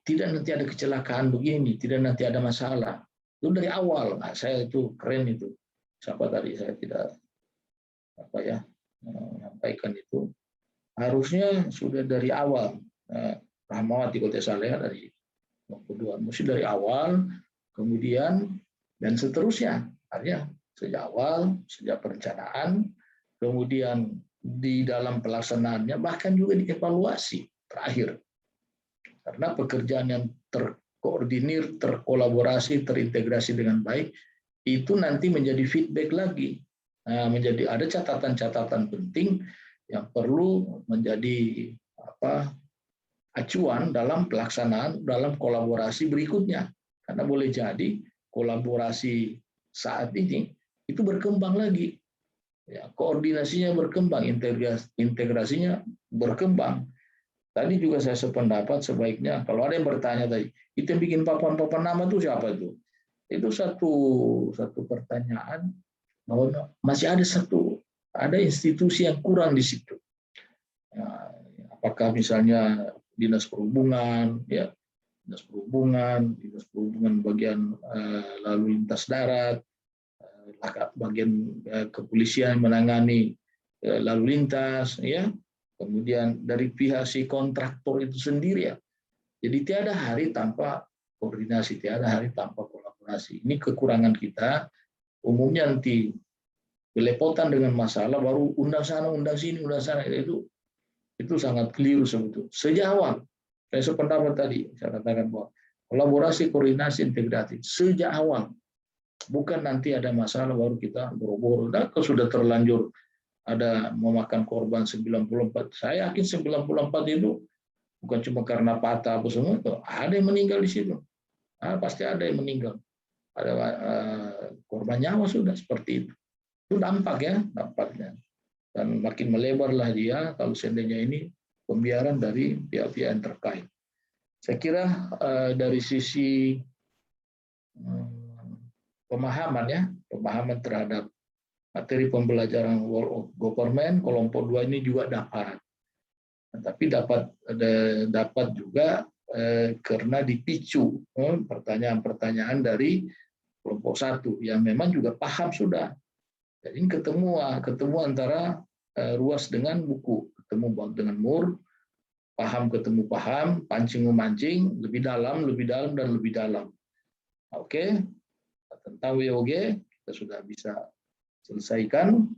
[SPEAKER 1] tidak nanti ada kecelakaan begini, tidak nanti ada masalah. Itu dari awal. Nah, saya itu keren itu. Siapa tadi saya tidak menyampaikan itu. Harusnya sudah dari awal. Rahmawati kalau tidak salah dari kelompok 2. Mesti dari awal, kemudian dan seterusnya. Artinya sejak awal, sejak perencanaan, kemudian di dalam pelaksanaannya, bahkan juga dievaluasi terakhir. Karena pekerjaan yang terkoordinir, terkolaborasi, terintegrasi dengan baik, itu nanti menjadi feedback lagi. Nah, ada catatan-catatan penting yang perlu menjadi acuan dalam pelaksanaan, dalam kolaborasi berikutnya. Karena boleh jadi kolaborasi saat ini itu berkembang lagi. Ya, koordinasinya berkembang, integrasinya berkembang. Tadi juga saya sependapat sebaiknya, kalau ada yang bertanya tadi, itu yang bikin papan-papan nama itu siapa itu? Itu satu pertanyaan bahwa masih ada institusi yang kurang di situ. Ya, apakah misalnya dinas perhubungan bagian lalu lintas darat, bagian kepolisian menangani lalu lintas, ya. Kemudian dari pihak si kontraktor itu sendiri ya. Jadi tiada hari tanpa koordinasi, tiada hari tanpa kolaborasi. Ini kekurangan kita. Umumnya nanti belepotan dengan masalah baru undang sana, undang sini, undang sana. Itu sangat keliru sebetulnya. Sejak awal, saya sependapat tadi, saya katakan bahwa kolaborasi, koordinasi, integrasi sejak awal. Bukan nanti ada masalah baru kita boro-boro. Nah, kalau sudah terlanjur ada memakan korban 94. Saya yakin 94 itu bukan cuma karena patah apa semua, ada yang meninggal di situ. Pasti ada yang meninggal. Ada korban nyawa sudah seperti itu. Itu dampak ya, dampaknya. Dan makin melebarlah dia kalau seandainya ini pembiaran dari pihak-pihak yang terkait. Saya kira dari sisi pemahaman terhadap materi pembelajaran World of Government, kelompok 2 ini juga dapat. Tapi dapat juga karena dipicu pertanyaan-pertanyaan dari kelompok 1 yang memang juga paham sudah. Jadi ketemu antara ruas dengan buku, ketemu dengan mur, paham ketemu paham, pancing memancing, lebih dalam, dan lebih dalam. Oke, tentang WOG kita sudah bisa selesaikan,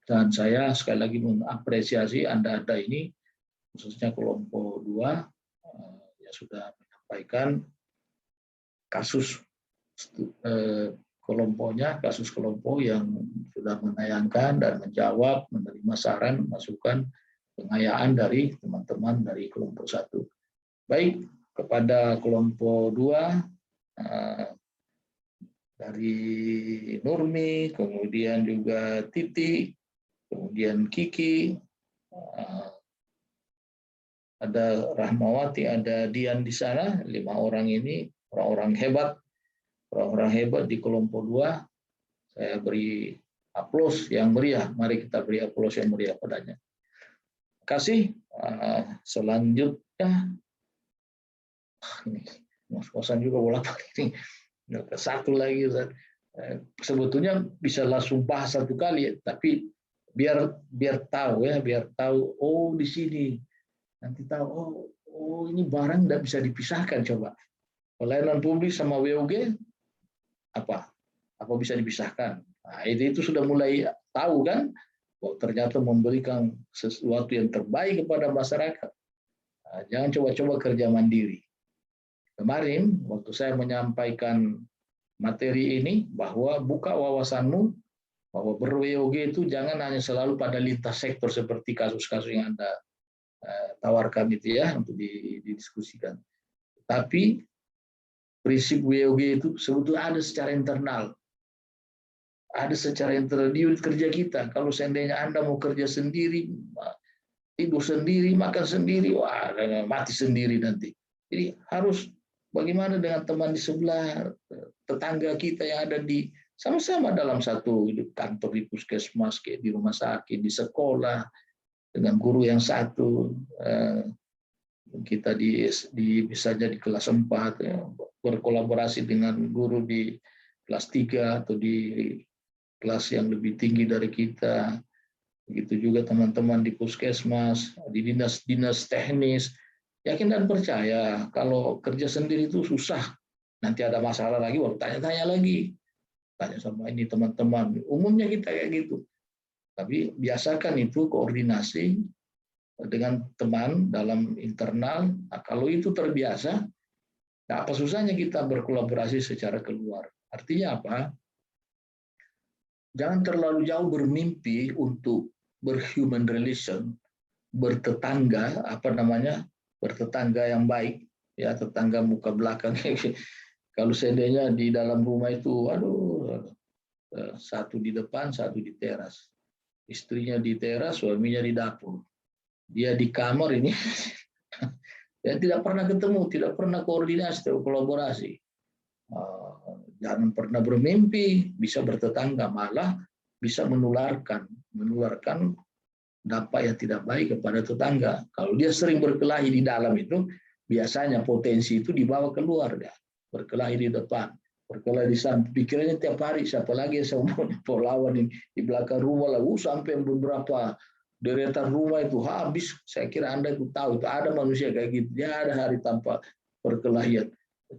[SPEAKER 1] dan saya sekali lagi mengapresiasi Anda ini, khususnya kelompok 2 yang sudah menyampaikan kasus kelompoknya, kasus kelompok yang sudah menayangkan dan menjawab, menerima saran, masukan, pengayaan dari teman-teman dari kelompok 1. Baik, kepada kelompok 2, dari Nurmi, kemudian juga Titi, kemudian Kiki, ada Rahmawati, ada Dian di sana. 5 orang ini orang-orang hebat di kelompok 2. Saya beri aplaus yang meriah. Mari kita beri aplaus yang meriah padanya. Terima kasih. Selanjutnya, ini ngos-ngosan juga bolak-balik ini. Satu lagi, sebetulnya bisa langsung bahas satu kali, tapi biar tahu ya, oh di sini nanti tahu, oh ini barang tidak bisa dipisahkan. Coba pelayanan publik sama WOG apa bisa dipisahkan? Nah, itu sudah mulai tahu kan, bahwa ternyata memberikan sesuatu yang terbaik kepada masyarakat. Nah, jangan coba-coba kerja mandiri. Kemarin waktu saya menyampaikan materi ini, bahwa buka wawasanmu, bahwa ber-WOG itu jangan hanya selalu pada lintas sektor seperti kasus-kasus yang Anda tawarkan itu ya, untuk didiskusikan. Tapi prinsip WOG itu sebetulnya ada secara internal. Ada secara internal di unit kerja kita. Kalau seandainya Anda mau kerja sendiri, tidur sendiri, makan sendiri, wah mati sendiri nanti. Jadi harus bagaimana dengan teman di sebelah, tetangga kita yang ada di sama-sama dalam satu kantor, di puskesmas, kayak di rumah sakit, di sekolah, dengan guru yang satu, kita misalnya di kelas 4 ya, berkolaborasi dengan guru di kelas 3 atau di kelas yang lebih tinggi dari kita. Begitu juga teman-teman di puskesmas, di dinas-dinas teknis. Yakin dan percaya kalau kerja sendiri itu susah. Nanti ada masalah lagi, baru tanya-tanya lagi. Tanya sama ini teman-teman. Umumnya kita kayak gitu. Tapi biasakan itu koordinasi dengan teman dalam internal. Nah, kalau itu terbiasa, nah apa susahnya kita berkolaborasi secara keluar. Artinya apa? Jangan terlalu jauh bermimpi untuk berhuman relation, bertetangga, bertetangga yang baik, ya tetangga muka belakang. Kalau seandainya di dalam rumah itu, satu di depan, satu di teras. Istrinya di teras, suaminya di dapur. Dia di kamar ini, ya tidak pernah ketemu, tidak pernah koordinasi, tidak kolaborasi. Jangan pernah bermimpi bisa bertetangga, malah bisa menularkan dampak yang tidak baik kepada tetangga. Kalau dia sering berkelahi di dalam itu, biasanya potensi itu dibawa keluar, ya. Berkelahi di depan, berkelahi di samping. Pikirannya tiap hari, siapa lagi yang mau lawan di belakang rumah, sampai beberapa deretan rumah itu habis. Saya kira Anda itu tahu, itu ada manusia kayak gitu. Dia ada hari tanpa perkelahian.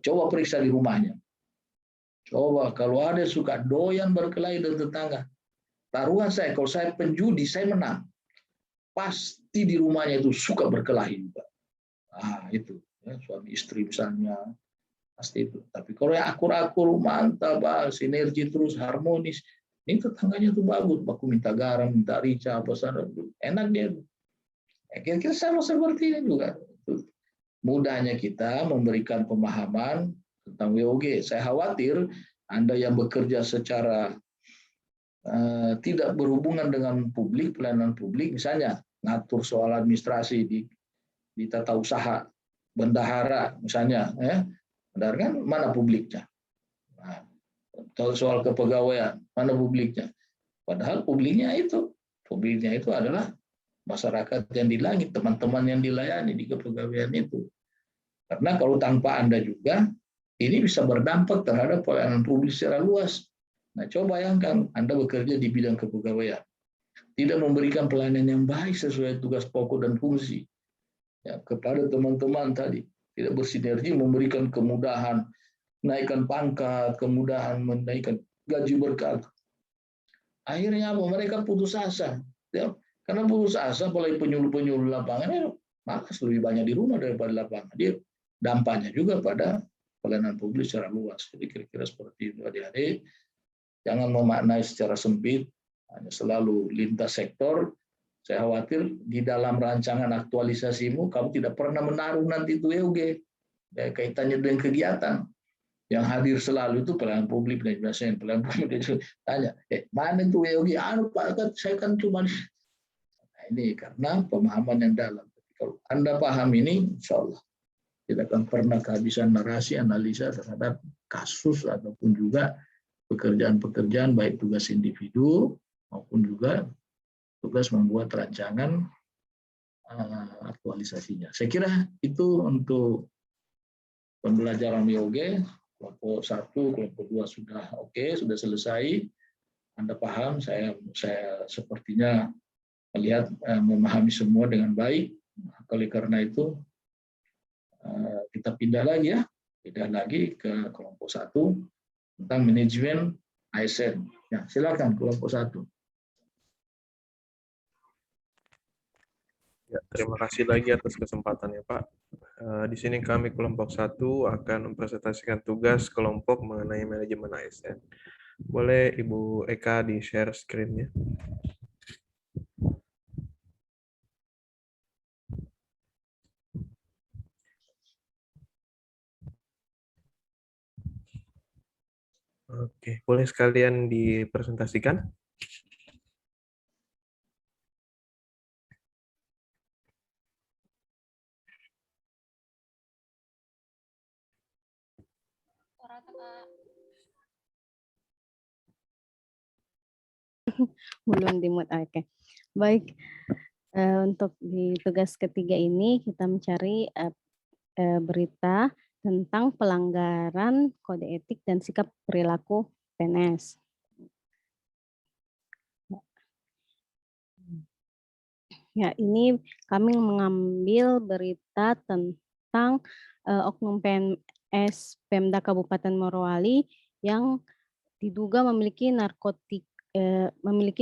[SPEAKER 1] Coba periksa di rumahnya. Coba kalau ada suka doyan berkelahi dengan tetangga. Taruhan saya, kalau saya penjudi, saya menang. Pasti di rumahnya itu suka berkelahi juga. Itu ya, suami istri misalnya pasti itu. Tapi kalau yang akur-akur, mantap, sinergi terus harmonis, ini tetangganya tuh bagus. Baku minta garam, minta rica, apa sana, enak dia. Kira-kira sama seperti ini juga. Mudahnya kita memberikan pemahaman tentang WOG. Saya khawatir Anda yang bekerja secara tidak berhubungan dengan publik, pelayanan publik, misalnya ngatur soal administrasi di tata usaha, bendahara misalnya, bendahara kan mana publiknya? Nah, soal kepegawaian, mana publiknya? Padahal publiknya itu adalah masyarakat yang dilayani, teman-teman yang dilayani di kepegawaian itu. Karena kalau tanpa Anda juga, ini bisa berdampak terhadap pelayanan publik secara luas. Nah, coba bayangkan Anda bekerja di bidang kepegawaian, tidak memberikan pelayanan yang baik sesuai tugas pokok dan fungsi ya, kepada teman-teman tadi, tidak bersinergi memberikan kemudahan, naikkan pangkat, kemudahan menaikkan gaji berkat. Akhirnya apa? Mereka putus asa. Ya, karena putus asa, apalagi penyuluh-penyuluh lapangan, malas lebih banyak di rumah daripada lapangan. Dia dampaknya juga pada pelayanan publik secara luas. Jadi kira-kira seperti itu, adik-adik. Jangan memaknai secara sempit, hanya selalu lintas sektor. Saya khawatir di dalam rancangan aktualisasimu, kamu tidak pernah menaruh nanti itu WOG. Kaitannya dengan kegiatan. Yang hadir selalu itu pelayanan publik, dan biasanya pelayanan publik itu tanya, mana itu WOG? Pak, saya kan cuma... Nah, ini karena pemahaman yang dalam. Kalau Anda paham ini, insya Allah tidak akan pernah kehabisan narasi, analisa terhadap kasus ataupun juga pekerjaan-pekerjaan baik tugas individu maupun juga tugas membuat rancangan aktualisasinya. Saya kira itu untuk pembelajaran WOG. Kelompok 1, kelompok 2 sudah oke, sudah selesai. Anda paham, saya sepertinya melihat memahami semua dengan baik. Oleh karena itu kita pindah lagi ke kelompok 1 tentang manajemen ASN. Ya, silakan kelompok 1.
[SPEAKER 7] Ya, terima kasih lagi atas kesempatannya, Pak. Di sini kami kelompok 1 akan mempresentasikan tugas kelompok mengenai manajemen ASN. Boleh Ibu Eka di-share screen-nya? Oke, boleh sekalian dipresentasikan?
[SPEAKER 4] Belum di-mute. Oke. Baik. Untuk di tugas ketiga ini kita mencari berita tentang pelanggaran kode etik dan sikap perilaku PNS. Ya, ini kami mengambil berita tentang oknum PNS Pemda Kabupaten Morowali yang diduga memiliki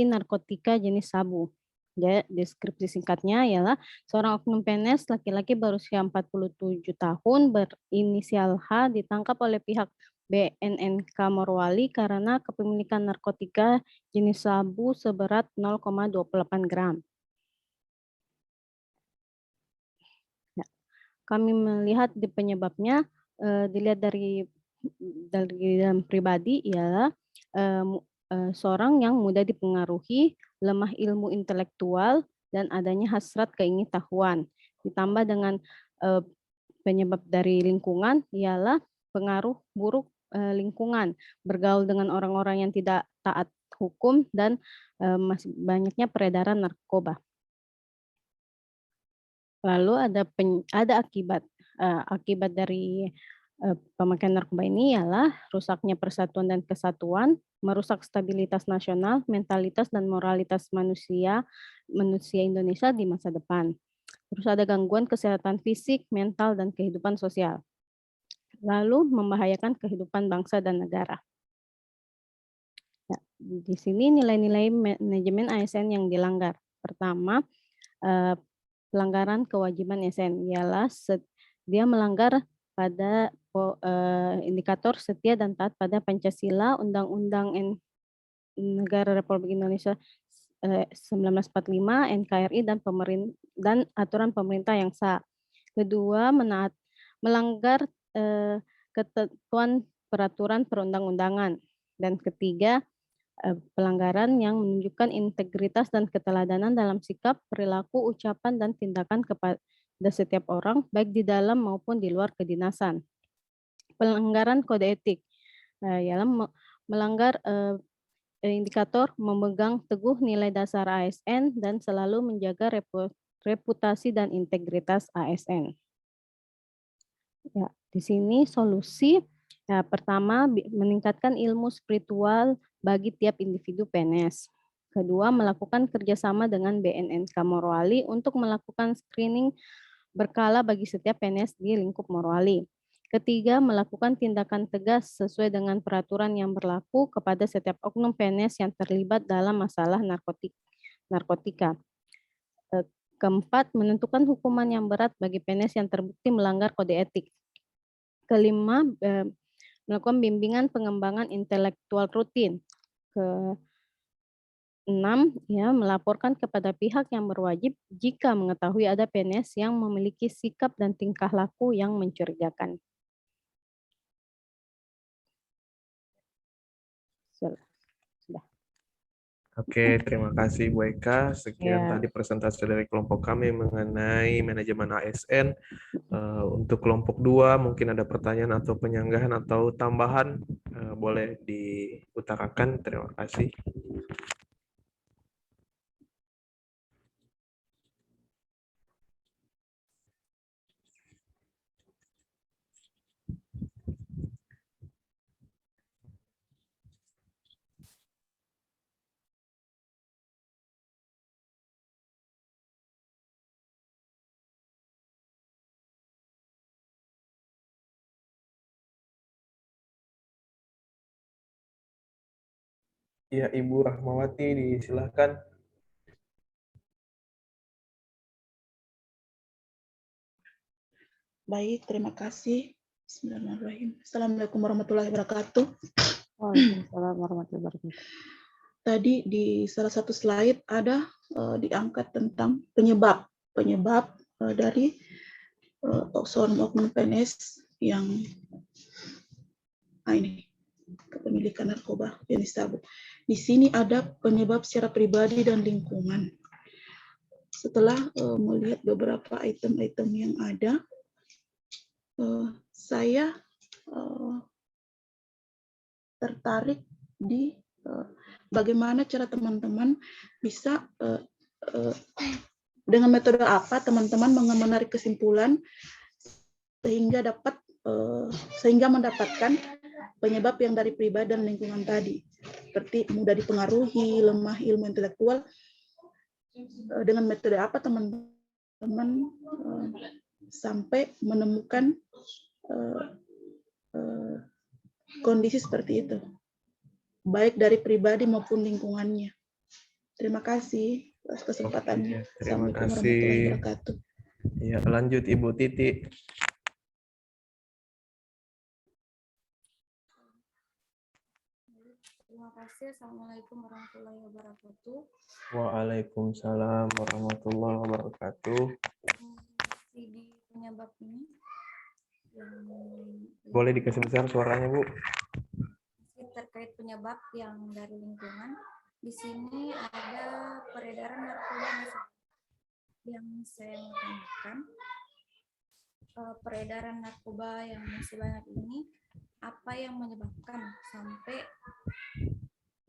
[SPEAKER 4] narkotika jenis sabu. Ya, deskripsi singkatnya ialah seorang oknum PNS laki-laki berusia 47 tahun berinisial H ditangkap oleh pihak BNNK Morowali karena kepemilikan narkotika jenis sabu seberat 0,28 gram. Ya, kami melihat di penyebabnya dilihat dari dalam pribadi ialah seorang yang mudah dipengaruhi, lemah ilmu intelektual, dan adanya hasrat keingintahuan. Ditambah dengan penyebab dari lingkungan ialah pengaruh buruk lingkungan, bergaul dengan orang-orang yang tidak taat hukum, dan masih banyaknya peredaran narkoba. Lalu ada akibat dari pemakaian narkoba ini ialah rusaknya persatuan dan kesatuan, merusak stabilitas nasional, mentalitas dan moralitas manusia Indonesia di masa depan. Terus ada gangguan kesehatan fisik, mental, dan kehidupan sosial. Lalu membahayakan kehidupan bangsa dan negara. Ya, di sini nilai-nilai manajemen ASN yang dilanggar. Pertama, pelanggaran kewajiban ASN ialah dia melanggar pada indikator setia dan taat pada Pancasila, Undang-Undang Negara Republik Indonesia 1945, NKRI, dan aturan pemerintah yang sah. Kedua, melanggar ketentuan peraturan perundang-undangan. Dan ketiga, pelanggaran yang menunjukkan integritas dan keteladanan dalam sikap, perilaku, ucapan, dan tindakan kepada setiap orang, baik di dalam maupun di luar kedinasan. Pelanggaran kode etik ialah melanggar indikator memegang teguh nilai dasar ASN dan selalu menjaga reputasi dan integritas ASN. Ya, di sini solusi pertama meningkatkan ilmu spiritual bagi tiap individu PNS. Kedua, melakukan kerjasama dengan BNNK Morowali untuk melakukan screening berkala bagi setiap PNS di lingkup Morowali. Ketiga, melakukan tindakan tegas sesuai dengan peraturan yang berlaku kepada setiap oknum PNS yang terlibat dalam masalah narkotika. Keempat, menentukan hukuman yang berat bagi PNS yang terbukti melanggar kode etik. Kelima, melakukan bimbingan pengembangan intelektual rutin. Keenam, ya, melaporkan kepada pihak yang berwajib jika mengetahui ada PNS yang memiliki sikap dan tingkah laku yang mencurigakan. Sudah.
[SPEAKER 7] Oke, terima kasih Bu Eka. Sekian
[SPEAKER 4] Ya.
[SPEAKER 7] tadi presentasi dari kelompok kami mengenai manajemen ASN. Untuk kelompok 2 mungkin ada pertanyaan atau penyanggahan atau tambahan, boleh diutarakan. Terima kasih. Ya, Ibu Rahmawati, disilahkan.
[SPEAKER 3] Baik, terima kasih. Bismillahirrahmanirrahim. Assalamualaikum warahmatullahi wabarakatuh.
[SPEAKER 2] Waalaikumsalam warahmatullahi wabarakatuh.
[SPEAKER 3] Tadi di salah satu slide ada diangkat tentang penyebab dari seorang oknum PNS yang ini kepemilikan narkoba jenis sabu. Di sini ada penyebab secara pribadi dan lingkungan. Setelah melihat beberapa item-item yang ada, saya tertarik di bagaimana cara teman-teman bisa Dengan metode apa teman-teman menarik kesimpulan sehingga mendapatkan penyebab yang dari pribadi dan lingkungan tadi, seperti mudah dipengaruhi, lemah ilmu intelektual. Dengan metode apa teman-teman sampai menemukan kondisi seperti itu, baik dari pribadi maupun lingkungannya. Terima kasih atas kesempatannya.
[SPEAKER 7] Oke, terima
[SPEAKER 3] Assalamualaikum
[SPEAKER 7] kasih.
[SPEAKER 3] warahmatullahi wabarakatuh.
[SPEAKER 7] Ya, lanjut Ibu Titi.
[SPEAKER 8] Terima kasih. Assalamualaikum warahmatullahi wabarakatuh.
[SPEAKER 7] Waalaikumsalam warahmatullahi wabarakatuh.
[SPEAKER 8] Di penyebab ini yang
[SPEAKER 7] Boleh dikasih besar suaranya, Bu?
[SPEAKER 8] terkait penyebab yang dari lingkungan. Di sini ada peredaran narkoba yang saya mau tanyakan. Peredaran narkoba yang masih banyak ini, apa yang menyebabkan sampai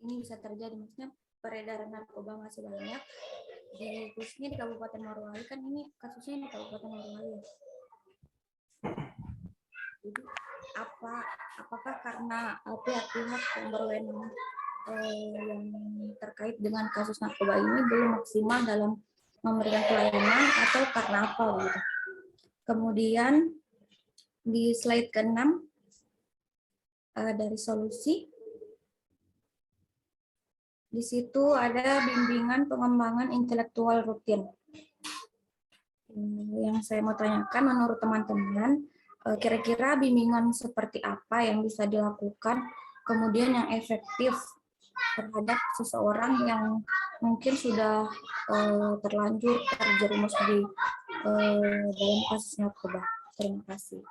[SPEAKER 8] ini bisa terjadi? Maksudnya peredaran narkoba masih banyak khususnya di Kabupaten Morowali, kan ini kasusnya di Kabupaten Morowali. Jadi apakah karena pihak-pihak yang berwenang yang terkait dengan kasus narkoba ini belum maksimal dalam memberikan pelayanan, atau karena apa gitu? Kemudian di slide ke-6 dari solusi, di situ ada bimbingan pengembangan intelektual rutin. Yang saya mau tanyakan, menurut teman-teman, kira-kira bimbingan seperti apa yang bisa dilakukan, kemudian yang efektif terhadap seseorang yang mungkin sudah terlanjur terjerumus di dalam kasus narkoba. Terima kasih.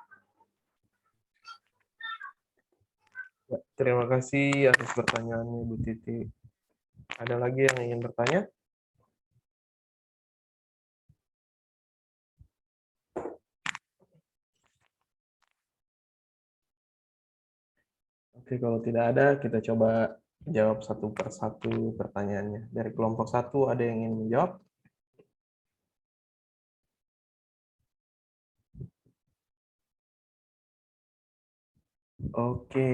[SPEAKER 7] Ya, terima kasih atas pertanyaannya, Bu Titi. Ada lagi yang ingin bertanya? Oke, kalau tidak ada, kita coba jawab satu persatu pertanyaannya. Dari kelompok 1, ada yang ingin menjawab? Oke,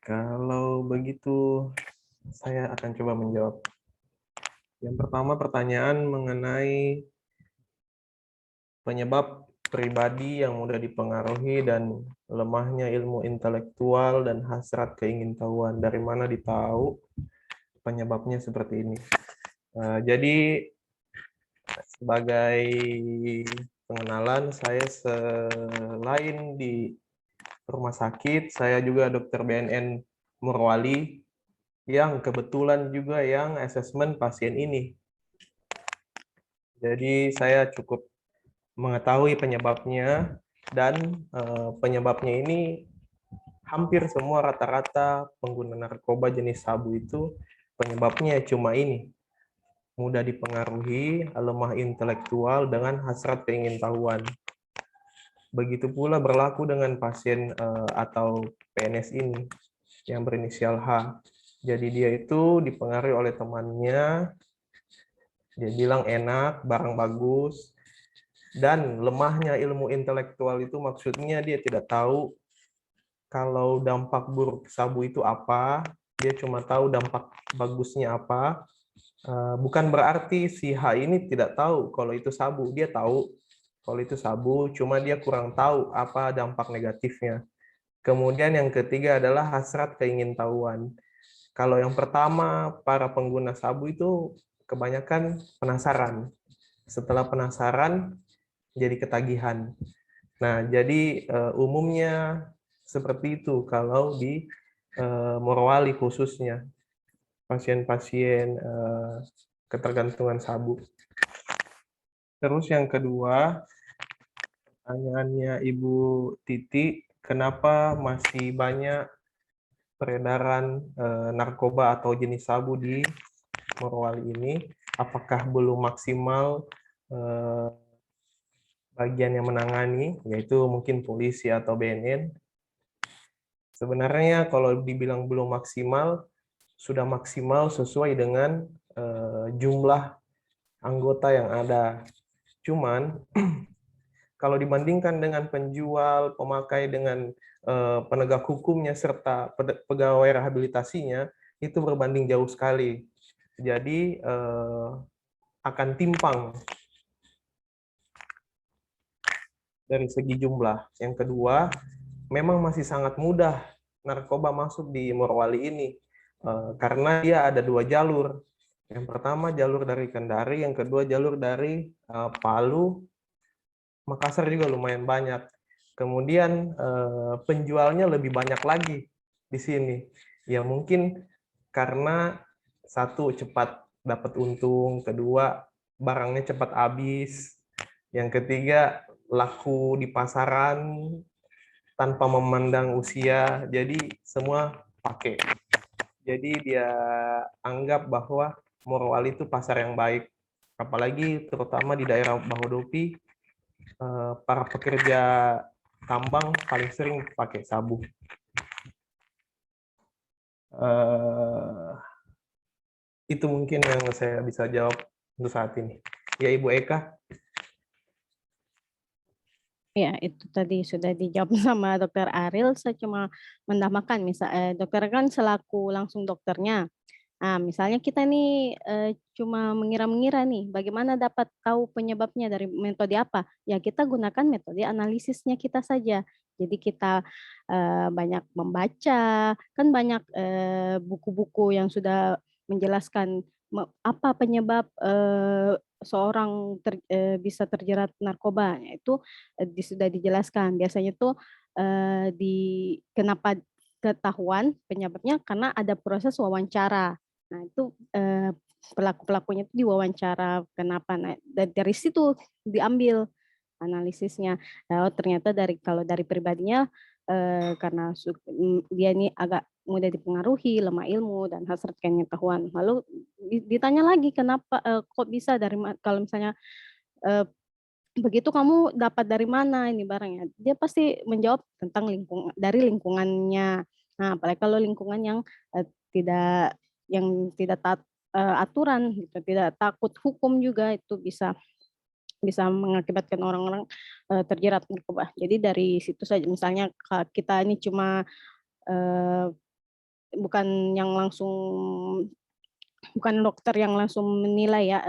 [SPEAKER 7] kalau begitu saya akan coba menjawab. Yang pertama, pertanyaan mengenai penyebab pribadi yang mudah dipengaruhi dan lemahnya ilmu intelektual dan hasrat keingintahuan. Dari mana ditahu penyebabnya seperti ini? Jadi sebagai pengenalan, saya selain di rumah sakit, saya juga dokter BNN Morowali yang kebetulan juga yang asesmen pasien ini. Jadi saya cukup mengetahui penyebabnya, dan penyebabnya ini hampir semua rata-rata pengguna narkoba jenis sabu itu penyebabnya cuma ini: mudah dipengaruhi, lemah intelektual, dengan hasrat keingintahuan. Begitu pula berlaku dengan pasien atau PNS ini yang berinisial H. Jadi dia itu dipengaruhi oleh temannya, dia bilang enak, barang bagus, dan lemahnya ilmu intelektual itu maksudnya dia tidak tahu kalau dampak buruk sabu itu apa, dia cuma tahu dampak bagusnya apa. Bukan berarti si H ini tidak tahu kalau itu sabu, dia tahu kalau itu sabu, cuma dia kurang tahu apa dampak negatifnya. Kemudian yang ketiga adalah hasrat keingintahuan. Kalau yang pertama, para pengguna sabu itu kebanyakan penasaran. Setelah penasaran, jadi ketagihan. Nah, jadi umumnya seperti itu kalau di Morowali khususnya, pasien-pasien ketergantungan sabu. Terus yang kedua, pertanyaannya Ibu Titi, kenapa masih banyak peredaran narkoba atau jenis sabu di Morowali ini? Apakah belum maksimal bagian yang menangani, yaitu mungkin polisi atau BNN? Sebenarnya kalau dibilang belum maksimal, sudah maksimal sesuai dengan jumlah anggota yang ada. Cuman kalau dibandingkan dengan penjual, pemakai dengan penegak hukumnya serta pegawai rehabilitasinya, itu berbanding jauh sekali. Jadi akan timpang dari segi jumlah. Yang kedua, memang masih sangat mudah narkoba masuk di Morowali ini karena dia ada 2 jalur. Yang pertama jalur dari Kendari, yang kedua jalur dari Palu, Makassar juga lumayan banyak. Kemudian penjualnya lebih banyak lagi di sini. Ya mungkin karena satu cepat dapat untung, kedua barangnya cepat habis, yang ketiga laku di pasaran tanpa memandang usia, jadi semua pakai. Jadi dia anggap bahwa Morowali itu pasar yang baik, apalagi terutama di daerah Bahodopi, para pekerja tambang paling sering pakai sabu. Itu mungkin yang saya bisa jawab untuk saat ini. Ya, Ibu Eka.
[SPEAKER 4] Ya, itu tadi sudah dijawab sama Dokter Ariel. Saya cuma menambahkan, dokter kan selaku langsung dokternya. Nah, misalnya kita nih cuma mengira-mengira nih, bagaimana dapat tahu penyebabnya dari metode apa? Ya, kita gunakan metode analisisnya kita saja. Jadi kita banyak membaca, kan banyak buku-buku yang sudah menjelaskan apa penyebab seorang bisa terjerat narkoba. Itu sudah dijelaskan. Biasanya tuh kenapa ketahuan penyebabnya karena ada proses wawancara. Nah, itu pelaku-pelakunya itu diwawancara kenapa. Nah, dari situ diambil analisisnya. Oh, ternyata kalau dari pribadinya karena dia ini agak mudah dipengaruhi, lemah ilmu dan hasrat pengetahuan. Lalu ditanya lagi kenapa kok bisa kalau misalnya begitu kamu dapat dari mana ini barangnya? Dia pasti menjawab tentang dari lingkungannya. Nah, apalagi kalau lingkungan yang tidak taat aturan gitu, tidak takut hukum juga itu bisa mengakibatkan orang-orang terjerat narkoba. Jadi dari situ saja misalnya kita ini cuma bukan dokter yang langsung menilai ya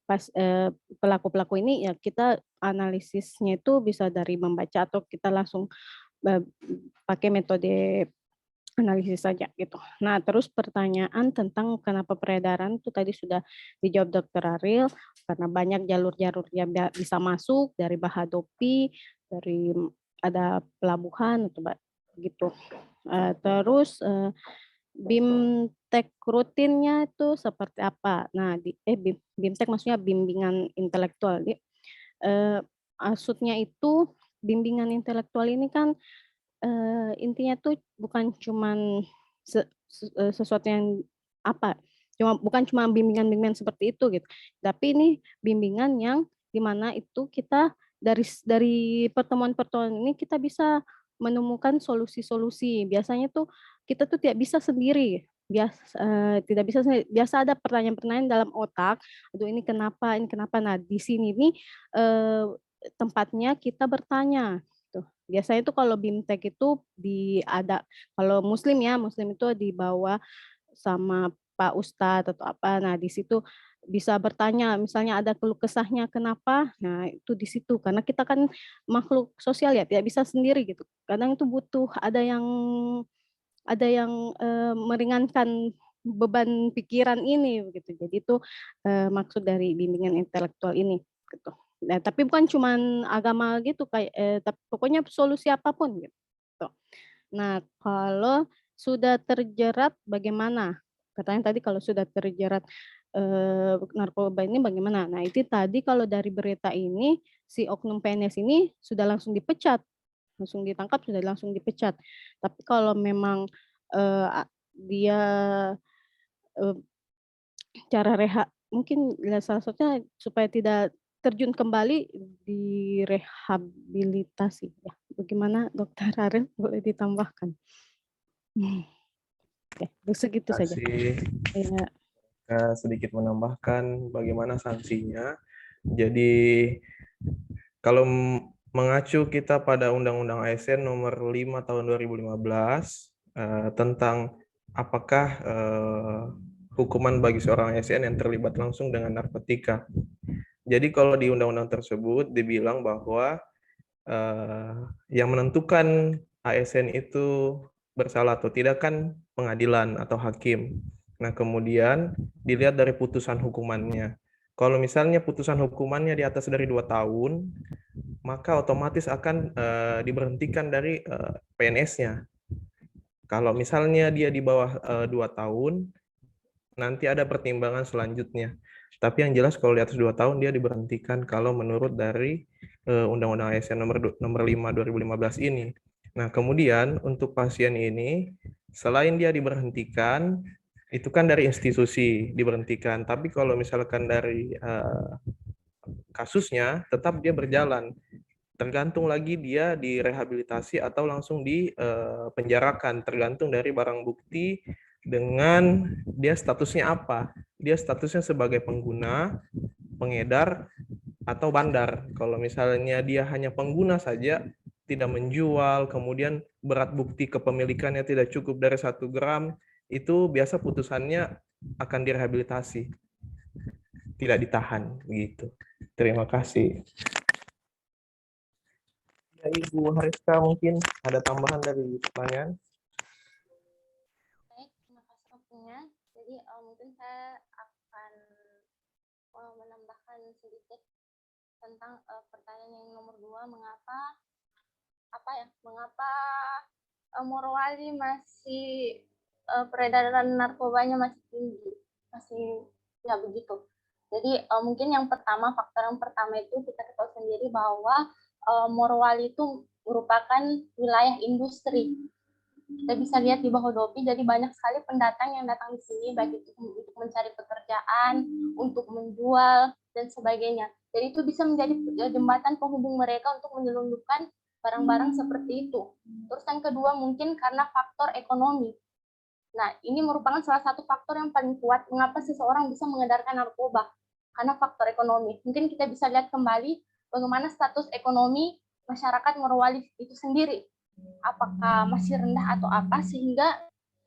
[SPEAKER 4] pas pelaku-pelaku ini, ya kita analisisnya itu bisa dari membaca atau kita langsung pakai metode analisis saja gitu. Nah, terus pertanyaan tentang kenapa peredaran itu tadi sudah dijawab Dokter Ariel, karena banyak jalur-jalur yang bisa masuk dari Bahodopi, dari ada pelabuhan atau gitu. Terus BIMTEK rutinnya itu seperti apa? Nah, BIMTEK maksudnya bimbingan intelektual. Maksudnya itu bimbingan intelektual ini kan intinya tuh bukan cuman sesuatu yang bukan cuma bimbingan-bimbingan seperti itu gitu. Tapi ini bimbingan yang dimana itu kita dari pertemuan-pertemuan ini kita bisa menemukan solusi-solusi. Biasanya tuh kita tuh tidak bisa sendiri. Tidak bisa sendiri. Biasa ada pertanyaan-pertanyaan dalam otak. Aduh ini kenapa? Ini kenapa? Nah di sini nih tempatnya kita bertanya. Biasanya itu kalau BIMTEK itu kalau muslim itu dibawa sama Pak Ustadz atau apa. Nah, di situ bisa bertanya, misalnya ada keluh kesahnya kenapa? Nah, itu di situ karena kita kan makhluk sosial ya, tidak bisa sendiri gitu. Kadang itu butuh ada yang meringankan beban pikiran ini gitu. Jadi itu maksud dari bimbingan intelektual ini gitu. Nah, tapi bukan cuma agama gitu tapi pokoknya solusi apapun gitu. Nah, kalau sudah terjerat bagaimana? Katanya tadi kalau sudah terjerat narkoba ini bagaimana? Nah, itu tadi kalau dari berita ini si oknum PNS ini sudah langsung dipecat, langsung ditangkap, sudah langsung dipecat. Tapi kalau memang dia cara mungkin salah satunya supaya tidak terjun kembali direhabilitasi ya. Bagaimana Dokter Ariel, boleh ditambahkan? Oke, segitu saja.
[SPEAKER 7] Kasih sedikit menambahkan bagaimana sanksinya. Jadi kalau mengacu kita pada Undang-Undang ASN nomor 5 tahun 2015 tentang apakah hukuman bagi seorang ASN yang terlibat langsung dengan narkotika. Jadi kalau di undang-undang tersebut dibilang bahwa yang menentukan ASN itu bersalah atau tidak kan pengadilan atau hakim. Nah, kemudian dilihat dari putusan hukumannya. Kalau misalnya putusan hukumannya di atas dari 2 tahun, maka otomatis akan diberhentikan dari PNS-nya. Kalau misalnya dia di bawah 2 tahun, nanti ada pertimbangan selanjutnya. Tapi yang jelas kalau di atas 2 tahun dia diberhentikan kalau menurut dari Undang-Undang ASN nomor 5 2015 ini. Nah, kemudian untuk pasien ini selain dia diberhentikan, itu kan dari institusi diberhentikan. Tapi kalau misalkan dari kasusnya tetap dia berjalan. Tergantung lagi dia direhabilitasi atau langsung dipenjarakan, tergantung dari barang bukti dengan dia statusnya apa. Dia statusnya sebagai pengguna, pengedar, atau bandar. Kalau misalnya dia hanya pengguna saja, tidak menjual, kemudian berat bukti kepemilikannya tidak cukup dari 1 gram, itu biasa putusannya akan direhabilitasi, tidak ditahan. Gitu. Terima kasih. Ya, Ibu Hariska mungkin ada tambahan dari pertanyaan?
[SPEAKER 6] Baik, terima kasih waktunya. Jadi mungkin saya akan menambahkan sedikit tentang pertanyaan yang nomor 2, mengapa Morowali masih peredaran narkobanya masih tinggi, masih ya begitu. Jadi mungkin faktor yang pertama itu kita ketahui sendiri bahwa Morowali itu merupakan wilayah industri. Kita bisa lihat di Bahodopi, jadi banyak sekali pendatang yang datang di sini, baik itu untuk mencari pekerjaan, untuk menjual, dan sebagainya. Jadi itu bisa menjadi jembatan penghubung mereka untuk menyelundupkan barang-barang seperti itu. Terus yang kedua mungkin karena faktor ekonomi. Nah, ini merupakan salah satu faktor yang paling kuat mengapa seseorang bisa mengedarkan narkoba, karena faktor ekonomi. Mungkin kita bisa lihat kembali bagaimana status ekonomi masyarakat Morowali itu sendiri. Apakah masih rendah atau apa, sehingga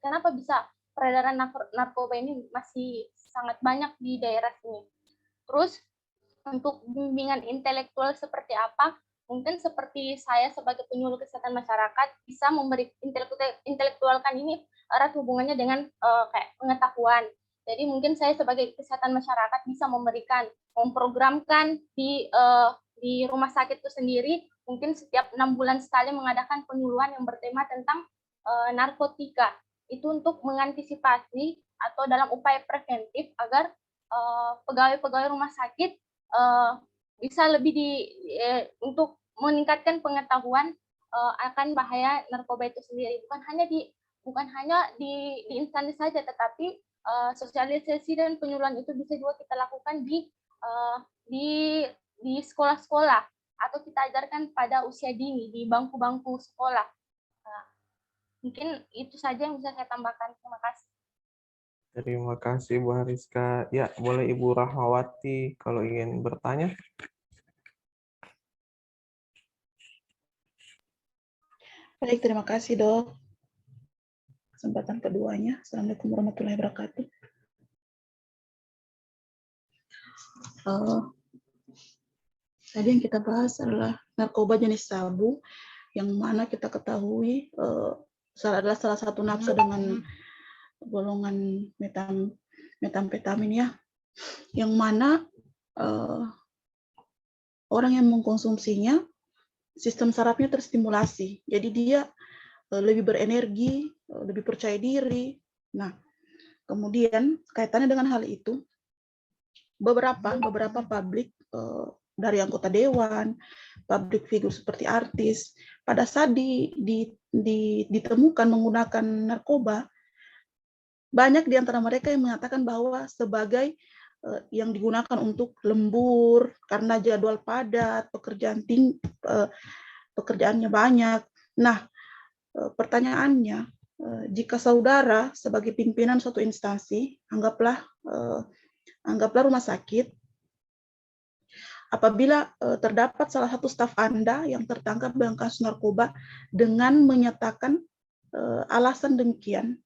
[SPEAKER 6] kenapa bisa peredaran narkoba ini masih sangat banyak di daerah sini. Terus untuk bimbingan intelektual seperti apa, mungkin seperti saya sebagai penyuluh kesehatan masyarakat bisa memberi intelektualkan ini erat hubungannya dengan kayak pengetahuan. Jadi mungkin saya sebagai kesehatan masyarakat bisa memprogramkan di rumah sakit itu sendiri, mungkin setiap 6 bulan sekali mengadakan penyuluhan yang bertema tentang narkotika. Itu untuk mengantisipasi atau dalam upaya preventif agar pegawai-pegawai rumah sakit bisa lebih untuk meningkatkan pengetahuan akan bahaya narkoba itu sendiri. Bukan hanya di instansi saja, tetapi sosialisasi dan penyuluhan itu bisa juga kita lakukan di sekolah-sekolah, atau kita ajarkan pada usia dini di bangku-bangku sekolah. Nah, mungkin itu saja yang bisa saya tambahkan. Terima kasih.
[SPEAKER 7] Terima kasih Bu Hariska. Ya, boleh Ibu Rahmawati kalau ingin bertanya.
[SPEAKER 3] Baik, terima kasih Dok. Kesempatan keduanya. Assalamualaikum warahmatullahi wabarakatuh. Tadi yang kita bahas adalah narkoba jenis sabu, yang mana kita ketahui adalah salah satu nafsa dengan golongan metamfetamin ya, yang mana orang yang mengkonsumsinya sistem sarafnya terstimulasi, jadi dia lebih berenergi, lebih percaya diri. Nah, kemudian kaitannya dengan hal itu, beberapa publik dari anggota dewan, public figure seperti artis, pada saat ditemukan menggunakan narkoba, banyak di antara mereka yang mengatakan bahwa sebagai yang digunakan untuk lembur karena jadwal padat, pekerjaannya banyak. Nah, pertanyaannya, jika saudara sebagai pimpinan suatu instansi, anggaplah rumah sakit, apabila terdapat salah satu staf Anda yang tertangkap dalam kasus narkoba dengan menyatakan alasan demikian,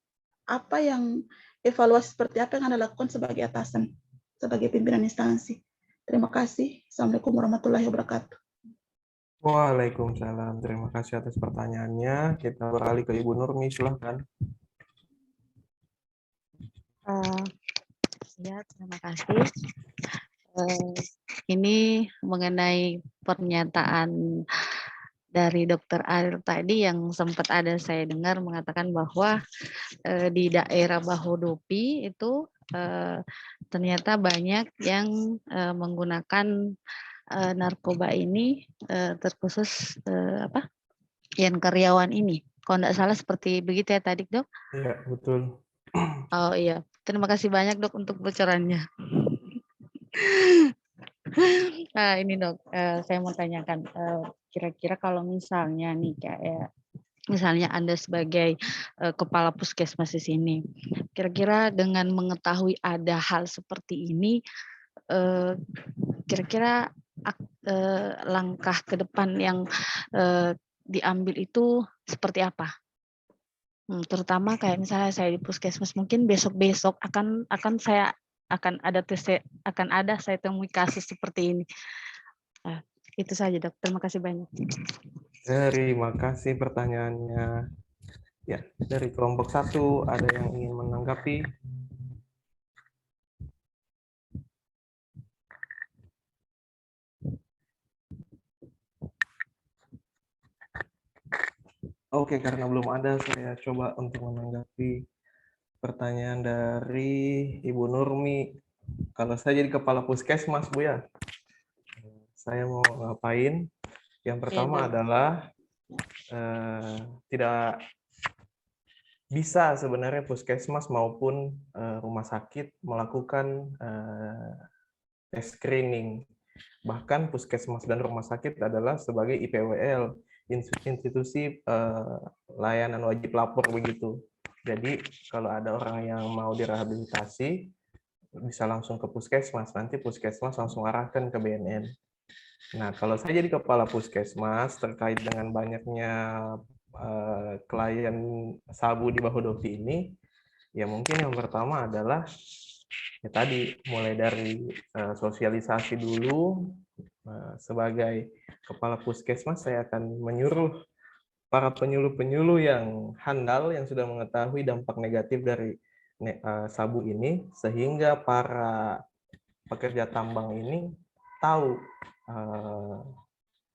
[SPEAKER 3] apa yang evaluasi seperti apa yang Anda lakukan sebagai atasan, sebagai pimpinan instansi? Terima kasih. Assalamualaikum warahmatullahi wabarakatuh.
[SPEAKER 7] Waalaikumsalam. Terima kasih atas pertanyaannya. Kita beralih ke Ibu Nurmi, silahkan.
[SPEAKER 2] Ya, terima kasih. Ini mengenai pernyataan dari Dokter Ariel tadi yang sempat ada saya dengar mengatakan bahwa di daerah Bahodopi itu ternyata banyak yang menggunakan narkoba ini terkhusus yang karyawan ini. Kalau tidak salah seperti begitu ya tadi, Dok?
[SPEAKER 7] Iya, betul.
[SPEAKER 2] Oh iya, terima kasih banyak, Dok, untuk bocorannya. Nah, ini, Dok, saya mau tanyakan, kira-kira kalau misalnya nih kayak misalnya Anda sebagai kepala puskesmas di sini, kira-kira dengan mengetahui ada hal seperti ini, kira-kira langkah ke depan yang diambil itu seperti apa? Terutama kayak misalnya saya di puskesmas, mungkin besok-besok akan ada saya temui kasus seperti ini. Itu saja, Dok. Terima kasih banyak.
[SPEAKER 7] Terima kasih pertanyaannya. Ya, dari kelompok 1 ada yang ingin menanggapi? Oke, karena belum ada, saya coba untuk menanggapi pertanyaan dari Ibu Nurmi. Kalau saya jadi kepala puskesmas, Bu ya, saya mau ngapain? Yang pertama adalah tidak bisa sebenarnya puskesmas maupun rumah sakit melakukan tes screening. Bahkan puskesmas dan rumah sakit adalah sebagai IPWL, institusi layanan wajib lapor begitu. Jadi kalau ada orang yang mau direhabilitasi bisa langsung ke puskesmas, nanti puskesmas langsung arahkan ke BNN. Nah, kalau saya jadi kepala puskesmas terkait dengan banyaknya klien sabu di Bahodopi ini, ya mungkin yang pertama adalah ya tadi mulai dari sosialisasi dulu. Sebagai kepala puskesmas, saya akan menyuruh para penyuluh-penyuluh yang handal yang sudah mengetahui dampak negatif dari sabu ini, sehingga para pekerja tambang ini tahu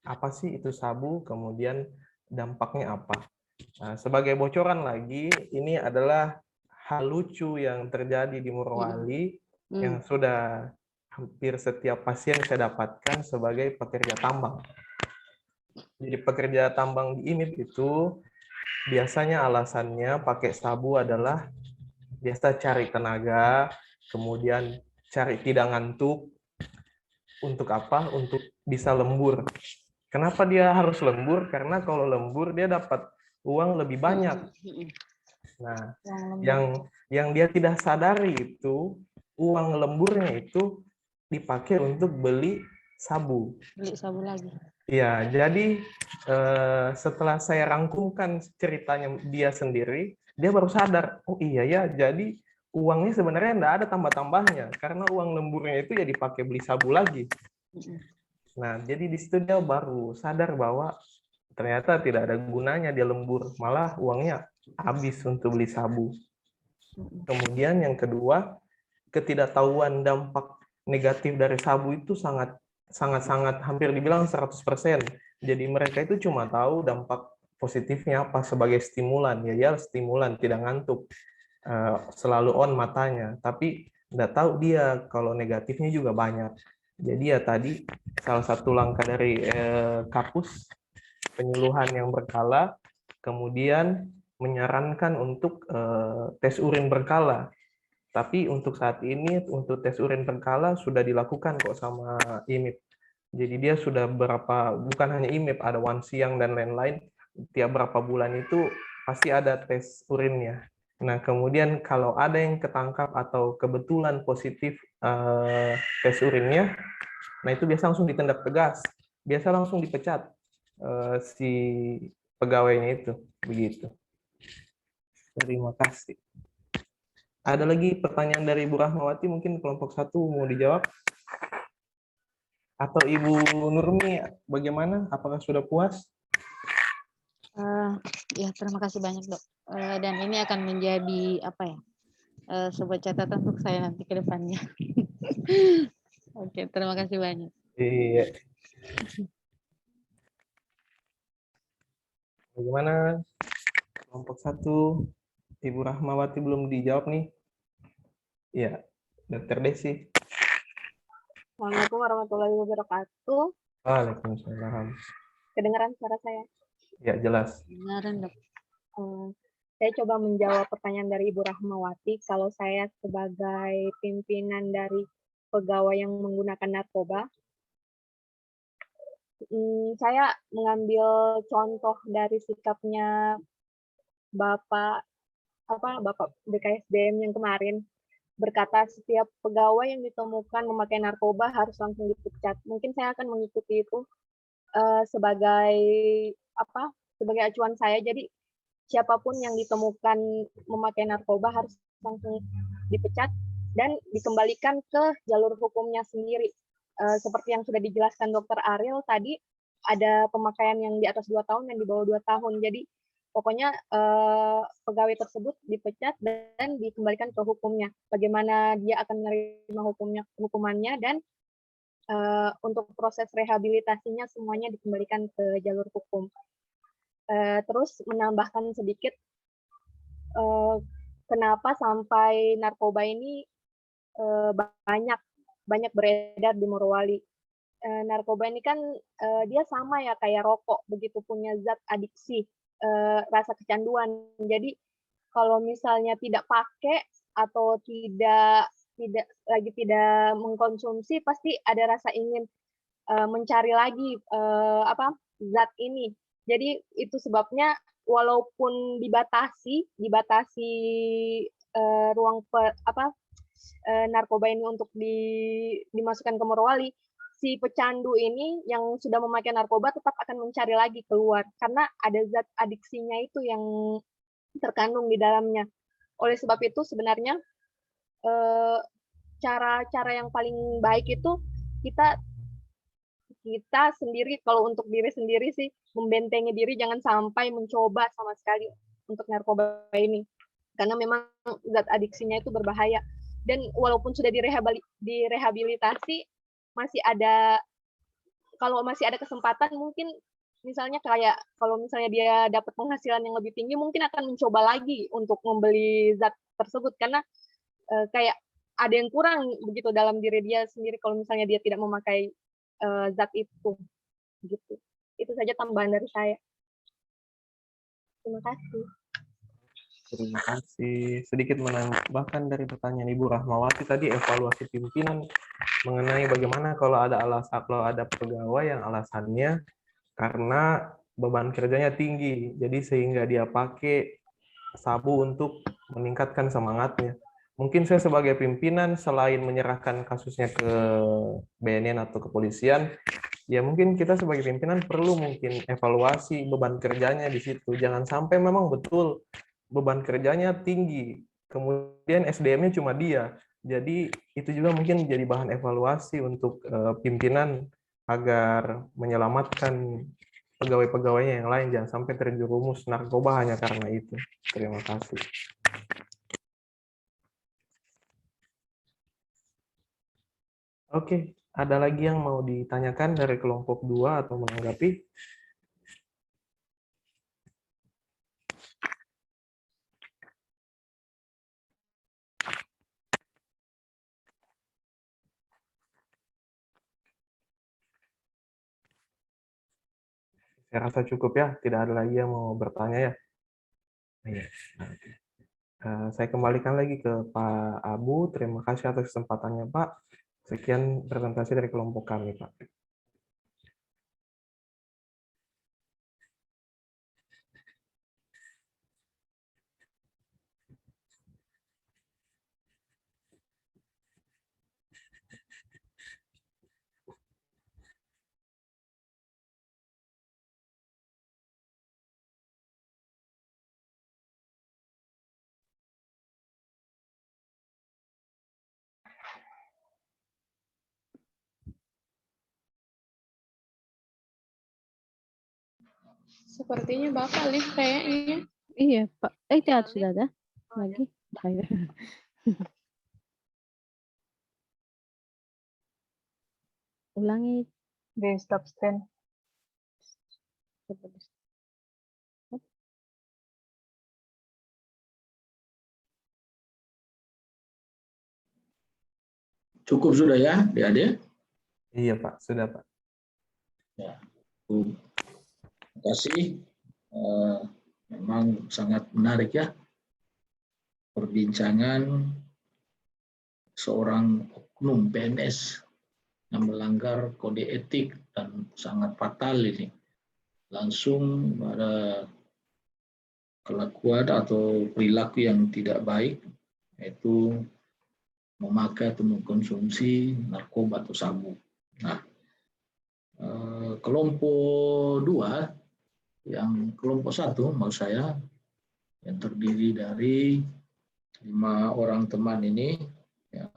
[SPEAKER 7] apa sih itu sabu, kemudian dampaknya apa. Sebagai bocoran lagi, ini adalah hal lucu yang terjadi di Morowali yang sudah hampir setiap pasien saya dapatkan sebagai pekerja tambang. Jadi pekerja tambang di IMIP itu biasanya alasannya pakai sabu adalah biasa cari tenaga, kemudian cari tidak ngantuk. Untuk apa? Untuk bisa lembur. Kenapa dia harus lembur? Karena kalau lembur dia dapat uang lebih banyak. Nah, yang dia tidak sadari itu uang lemburnya itu dipakai untuk beli sabu.
[SPEAKER 2] Beli sabu lagi.
[SPEAKER 7] Ya, jadi setelah saya rangkumkan ceritanya dia sendiri, dia baru sadar, oh iya ya, jadi uangnya sebenarnya enggak ada tambah-tambahnya, karena uang lemburnya itu ya dipakai beli sabu lagi. Nah, jadi di situ dia baru sadar bahwa ternyata tidak ada gunanya dia lembur, malah uangnya habis untuk beli sabu. Kemudian yang kedua, ketidaktahuan dampak negatif dari sabu itu sangat hampir dibilang 100%. Jadi mereka itu cuma tahu dampak positifnya apa sebagai stimulan, ya stimulan, tidak ngantuk, selalu on matanya, tapi nggak tahu dia kalau negatifnya juga banyak. Jadi ya tadi salah satu langkah dari Kapus, penyuluhan yang berkala, kemudian menyarankan untuk tes urin berkala. Tapi untuk saat ini, untuk tes urin berkala sudah dilakukan kok sama IMIP. Jadi dia sudah bukan hanya IMIP, ada One Siang dan lain-lain, tiap berapa bulan itu pasti ada tes urinnya. Nah, kemudian kalau ada yang ketangkap atau kebetulan positif tes urinnya, Nah, itu biasa langsung ditindak tegas. Biasa langsung dipecat si pegawainya itu. Begitu. Terima kasih. Ada lagi pertanyaan dari Ibu Rahmawati, mungkin kelompok 1 mau dijawab? Atau Ibu Nurmi, bagaimana? Apakah sudah puas?
[SPEAKER 2] Ya, terima kasih banyak, Dok. Dan ini akan menjadi apa ya? Sebuah catatan untuk saya nanti ke depannya. Oke, terima kasih banyak.
[SPEAKER 7] Iya. Bagaimana? Kelompok 1, Ibu Rahmawati belum dijawab nih. Iya, Dr. Desi.
[SPEAKER 9] Assalamualaikum warahmatullahi wabarakatuh.
[SPEAKER 7] Waalaikumsalam.
[SPEAKER 9] Kedengaran suara saya?
[SPEAKER 7] Ya, jelas.
[SPEAKER 2] Benaran, Dok.
[SPEAKER 9] Saya coba menjawab pertanyaan dari Ibu Rahmawati. Kalau saya sebagai pimpinan dari pegawai yang menggunakan narkoba, saya mengambil contoh dari sikapnya Bapak BKSDM yang kemarin, berkata setiap pegawai yang ditemukan memakai narkoba harus langsung dipecat. Mungkin saya akan mengikuti itu sebagai acuan saya. Jadi siapapun yang ditemukan memakai narkoba harus langsung dipecat dan dikembalikan ke jalur hukumnya sendiri. Seperti yang sudah dijelaskan Dr. Ariel tadi, ada pemakaian yang di atas 2 tahun dan di bawah 2 tahun. Jadi pokoknya pegawai tersebut dipecat dan dikembalikan ke hukumnya. Bagaimana dia akan menerima hukumannya, dan untuk proses rehabilitasinya semuanya dikembalikan ke jalur hukum. Terus menambahkan sedikit, kenapa sampai narkoba ini banyak beredar di Morowali. Narkoba ini kan dia sama ya kayak rokok, begitu punya zat adiksi, rasa kecanduan. Jadi kalau misalnya tidak pakai atau tidak mengkonsumsi, pasti ada rasa ingin mencari lagi zat ini. Jadi itu sebabnya walaupun dibatasi ruang narkoba ini untuk dimasukkan ke Morowali, si pecandu ini yang sudah memakai narkoba tetap akan mencari lagi keluar karena ada zat adiksinya itu yang terkandung di dalamnya. Oleh sebab itu sebenarnya cara yang paling baik itu kita sendiri, kalau untuk diri sendiri sih, membentengi diri jangan sampai mencoba sama sekali untuk narkoba ini, karena memang zat adiksinya itu berbahaya. Dan walaupun sudah direhabilitasi, kalau masih ada kesempatan, mungkin misalnya kayak kalau misalnya dia dapat penghasilan yang lebih tinggi, mungkin akan mencoba lagi untuk membeli zat tersebut, karena kayak ada yang kurang begitu dalam diri dia sendiri kalau misalnya dia tidak memakai zat itu, gitu. Itu saja tambahan dari saya. Terima kasih.
[SPEAKER 7] Terima kasih. Sedikit menambahkan dari pertanyaan Ibu Rahmawati tadi, evaluasi pimpinan mengenai bagaimana kalau ada pegawai yang alasannya karena beban kerjanya tinggi, jadi sehingga dia pakai sabu untuk meningkatkan semangatnya. Mungkin saya sebagai pimpinan selain menyerahkan kasusnya ke BNN atau kepolisian, ya mungkin kita sebagai pimpinan perlu mungkin evaluasi beban kerjanya di situ. Jangan sampai memang betul beban kerjanya tinggi, kemudian SDM-nya cuma dia. Jadi itu juga mungkin jadi bahan evaluasi untuk pimpinan agar menyelamatkan pegawai-pegawainya yang lain, jangan sampai terjerumus narkoba hanya karena itu. Terima kasih. Oke, ada lagi yang mau ditanyakan dari kelompok 2 atau menanggapi? Saya rasa cukup ya, tidak ada lagi yang mau bertanya ya. Saya kembalikan lagi ke Pak Abu. Terima kasih atas kesempatannya, Pak. Sekian presentasi dari kelompok kami, Pak.
[SPEAKER 9] Sepertinya Bapak lift kayaknya.
[SPEAKER 4] Iya, Pak. Itu sudah ada lagi. Ulangi.
[SPEAKER 5] Di stop screen.
[SPEAKER 4] Coba di-
[SPEAKER 1] Cukup sudah ya, adik-adik?
[SPEAKER 7] Iya Pak, sudah Pak.
[SPEAKER 1] Ya, terima kasih. Memang sangat menarik ya perbincangan seorang oknum PNS yang melanggar kode etik dan sangat fatal ini. Langsung pada kelakuan atau perilaku yang tidak baik, yaitu memakai atau mengkonsumsi narkoba atau sabu. Nah, kelompok 2, yang kelompok 1 maksud saya, yang terdiri dari 5 orang teman ini yang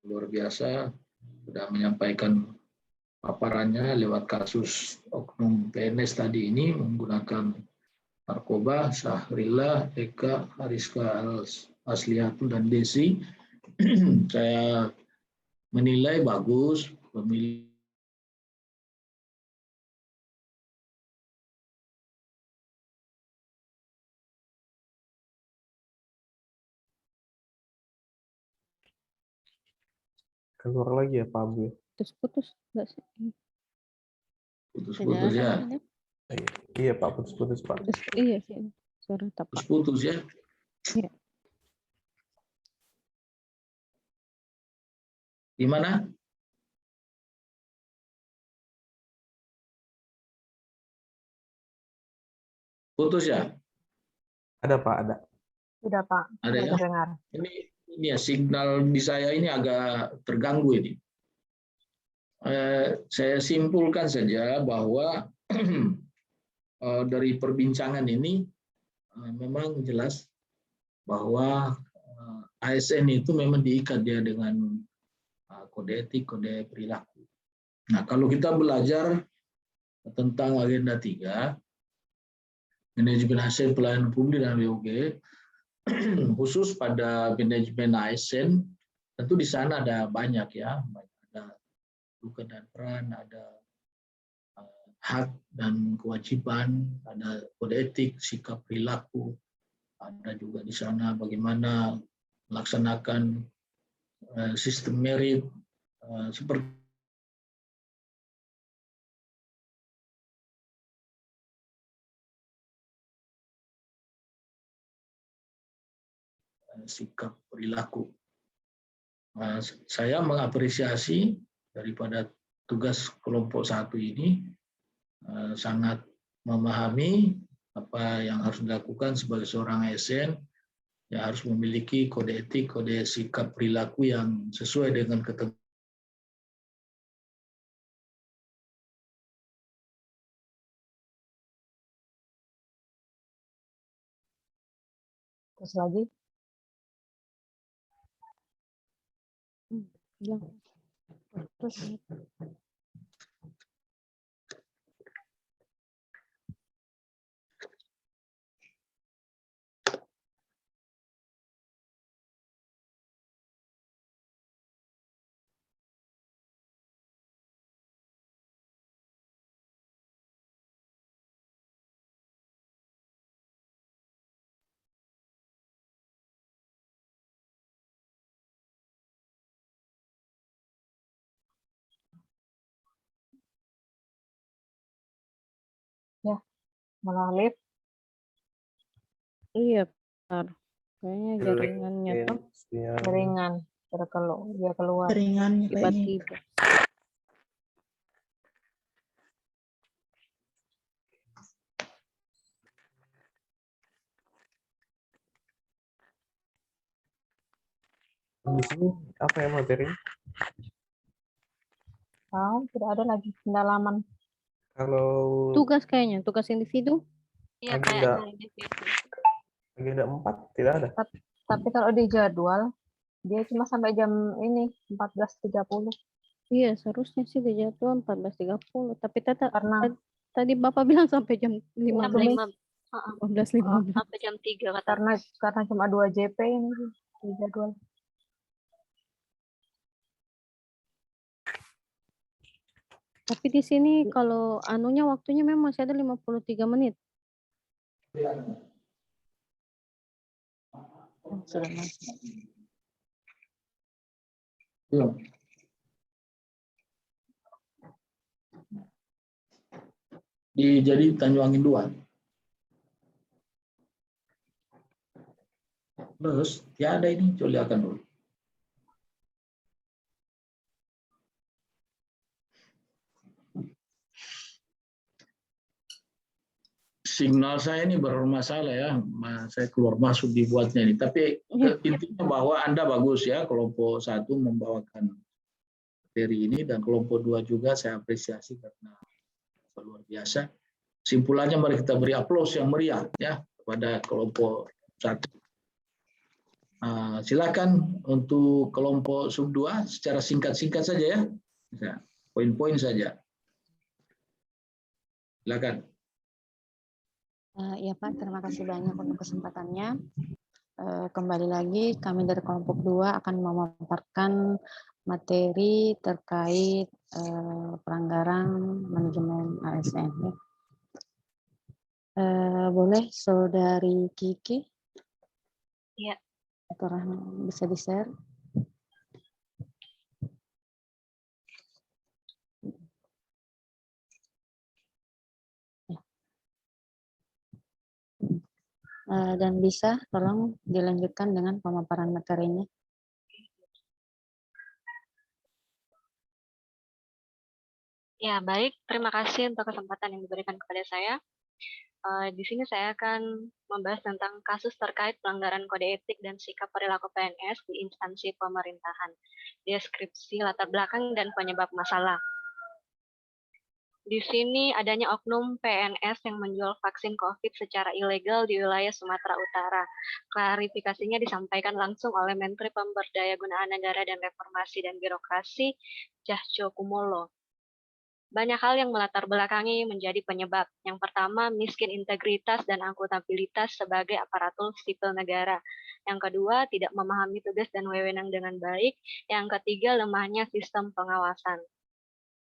[SPEAKER 1] luar biasa sudah menyampaikan paparannya lewat kasus oknum PNS tadi ini menggunakan narkoba, Syahrillah, Eka, Hariska Asliatul, dan Desi. Saya menilai bagus pemilih
[SPEAKER 7] Keluar lagi ya Pak Abu.
[SPEAKER 4] Putus-putus. Enggak sih?
[SPEAKER 1] putus-putus ya.
[SPEAKER 7] Iya Pak, putus-putus Pak.
[SPEAKER 4] Iya sih. Suara tapak.
[SPEAKER 1] Putus ya.
[SPEAKER 4] Iya.
[SPEAKER 1] Gimana? Putus ya?
[SPEAKER 7] Ada Pak, ada.
[SPEAKER 5] Sudah Pak,
[SPEAKER 1] Ada
[SPEAKER 5] sudah
[SPEAKER 1] ya?
[SPEAKER 5] terdengar.
[SPEAKER 1] Ini ya signal di saya ini agak terganggu ini. Saya simpulkan saja bahwa dari perbincangan ini memang jelas bahwa ASN itu memang diikat dia dengan kode etik, kode perilaku. Nah, kalau kita belajar tentang agenda 3, manajemen ASN pelayanan publik dan WOG, khusus pada manajemen ASN, tentu di sana ada banyak ya, ada tugas dan peran, ada hak dan kewajiban, ada kode etik, sikap perilaku, ada juga di sana bagaimana melaksanakan sistem merit seperti sikap perilaku. Saya mengapresiasi daripada tugas kelompok 1 ini sangat memahami apa yang harus dilakukan sebagai seorang ASN, yang harus memiliki kode etik, kode sikap perilaku yang sesuai dengan ketentuan.
[SPEAKER 5] Terus lagi.
[SPEAKER 4] Bilang. Terus.
[SPEAKER 5] Ya, malah lift.
[SPEAKER 4] Iya, Pak. Kayaknya jaringannya tuh
[SPEAKER 5] Jaringan dia keluar.
[SPEAKER 3] Jaringannya kayaknya.
[SPEAKER 4] tiba-tiba.
[SPEAKER 7] Di sini apa ya materinya?
[SPEAKER 5] Tidak ada lagi pendalaman.
[SPEAKER 7] Kalau
[SPEAKER 4] Tugas kayaknya, tugas individu.
[SPEAKER 6] Iya,
[SPEAKER 7] Agenda.
[SPEAKER 6] kayak individu.
[SPEAKER 7] agenda 4 tidak ada.
[SPEAKER 5] Tapi kalau di jadwal, dia cuma sampai jam ini, 14.30.
[SPEAKER 4] Iya, seharusnya sih di jadwal 14.30, tapi tetap
[SPEAKER 5] Karena
[SPEAKER 4] Tadi Bapak bilang sampai jam 15.
[SPEAKER 6] Sampai
[SPEAKER 4] 15.15.
[SPEAKER 6] sampai jam 3 kata.
[SPEAKER 5] Karena cuma 2 JP ini di jadwal.
[SPEAKER 4] Tapi di sini kalau anunya waktunya memang masih ada 53 menit.
[SPEAKER 2] Sudah masuk.
[SPEAKER 1] Belum. Jadi Tanjung 2. Terus, tiada ini, coba lihatkan dulu. Signal saya ini bermasalah ya, saya keluar masuk dibuatnya ini. Tapi intinya bahwa Anda bagus ya, kelompok 1 membawakan materi ini, dan kelompok 2 juga saya apresiasi karena luar biasa. Simpulannya mari kita beri aplaus yang meriah ya kepada kelompok 1. Silakan untuk kelompok sub 2 secara singkat-singkat saja ya. Poin-poin saja. Silakan.
[SPEAKER 2] Ya Pak, terima kasih banyak untuk kesempatannya. Kembali lagi, kami dari kelompok 2 akan memaparkan materi terkait pelanggaran manajemen ASN. Ya. Boleh Saudari Kiki?
[SPEAKER 6] Iya.
[SPEAKER 2] Bisa di-share? Dan bisa tolong dilanjutkan dengan pemaparan materinya.
[SPEAKER 6] Ya, baik. Terima kasih untuk kesempatan yang diberikan kepada saya. Di sini saya akan membahas tentang kasus terkait pelanggaran kode etik dan sikap perilaku PNS di instansi pemerintahan, deskripsi latar belakang dan penyebab masalah. Di sini adanya oknum PNS yang menjual vaksin COVID secara ilegal di wilayah Sumatera Utara. Klarifikasinya disampaikan langsung oleh Menteri Pemberdayaagunaan Negara dan Reformasi dan Birokrasi, Cahyo Kumolo. Banyak hal yang melatar belakangi menjadi penyebab. Yang pertama, miskin integritas dan akuntabilitas sebagai aparatur sipil negara. Yang kedua, tidak memahami tugas dan wewenang dengan baik. Yang ketiga, lemahnya sistem pengawasan.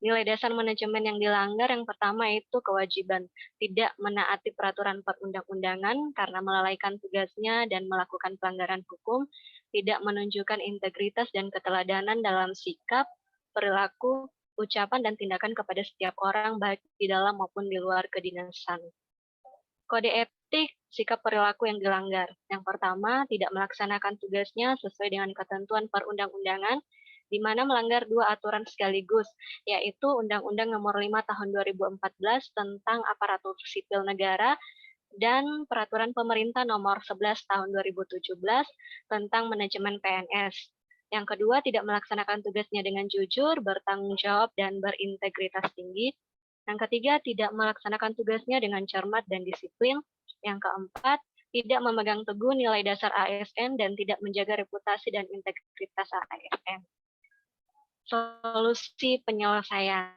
[SPEAKER 6] Nilai dasar manajemen yang dilanggar yang pertama itu kewajiban tidak menaati peraturan perundang-undangan karena melalaikan tugasnya dan melakukan pelanggaran hukum, tidak menunjukkan integritas dan keteladanan dalam sikap, perilaku, ucapan, dan tindakan kepada setiap orang baik di dalam maupun di luar kedinasan. Kode etik, sikap perilaku yang dilanggar. Yang pertama, tidak melaksanakan tugasnya sesuai dengan ketentuan perundang-undangan, di mana melanggar 2 aturan sekaligus, yaitu Undang-Undang Nomor 5 Tahun 2014 tentang Aparatur Sipil Negara dan Peraturan Pemerintah Nomor 11 Tahun 2017 tentang Manajemen PNS. Yang kedua, tidak melaksanakan tugasnya dengan jujur, bertanggung jawab, dan berintegritas tinggi. Yang ketiga, tidak melaksanakan tugasnya dengan cermat dan disiplin. Yang keempat, tidak memegang teguh nilai dasar ASN dan tidak menjaga reputasi dan integritas ASN. Solusi penyelesaian.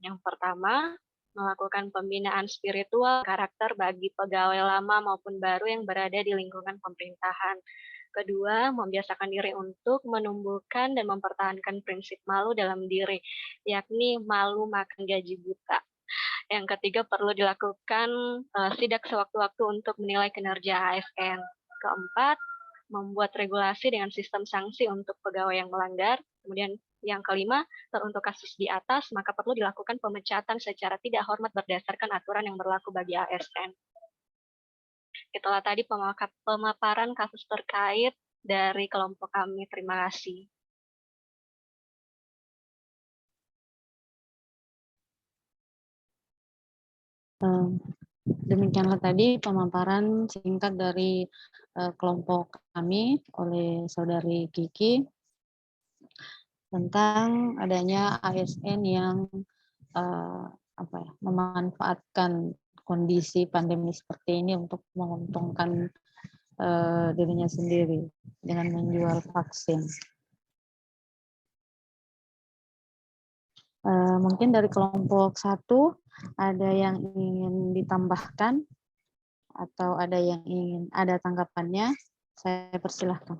[SPEAKER 6] Yang pertama, melakukan pembinaan spiritual karakter bagi pegawai lama maupun baru yang berada di lingkungan pemerintahan. Kedua, membiasakan diri untuk menumbuhkan dan mempertahankan prinsip malu dalam diri, yakni malu makan gaji buta. Yang ketiga, perlu dilakukan sidak sewaktu-waktu untuk menilai kinerja ASN. Keempat, membuat regulasi dengan sistem sanksi untuk pegawai yang melanggar. Kemudian yang kelima, untuk kasus di atas, maka perlu dilakukan pemecatan secara tidak hormat berdasarkan aturan yang berlaku bagi ASN. Itulah tadi pemaparan kasus terkait dari kelompok kami. Terima kasih.
[SPEAKER 2] Demikianlah tadi pemaparan singkat dari kelompok kami oleh Saudari Kiki tentang adanya ASN yang memanfaatkan kondisi pandemi seperti ini untuk menguntungkan dirinya sendiri dengan menjual vaksin. Mungkin dari kelompok 1 ada yang ingin ditambahkan atau ada yang ingin ada tanggapannya, saya persilahkan.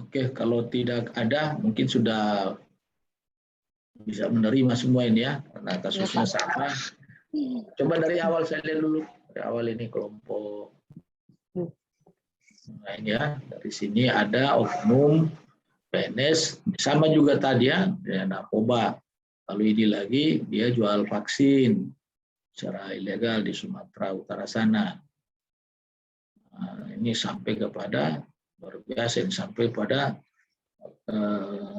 [SPEAKER 1] Oke, kalau tidak ada, mungkin sudah bisa menerima semua ini ya, karena kasusnya sama. Coba dari awal saya lihat dulu, dari awal ini kelompok. Nah ini ya, dari sini ada oknum PNS, sama juga tadi ya narkoba. Lalu ini lagi dia jual vaksin secara ilegal di Sumatera Utara sana. Nah, ini sampai kepada luar biasa, ini sampai pada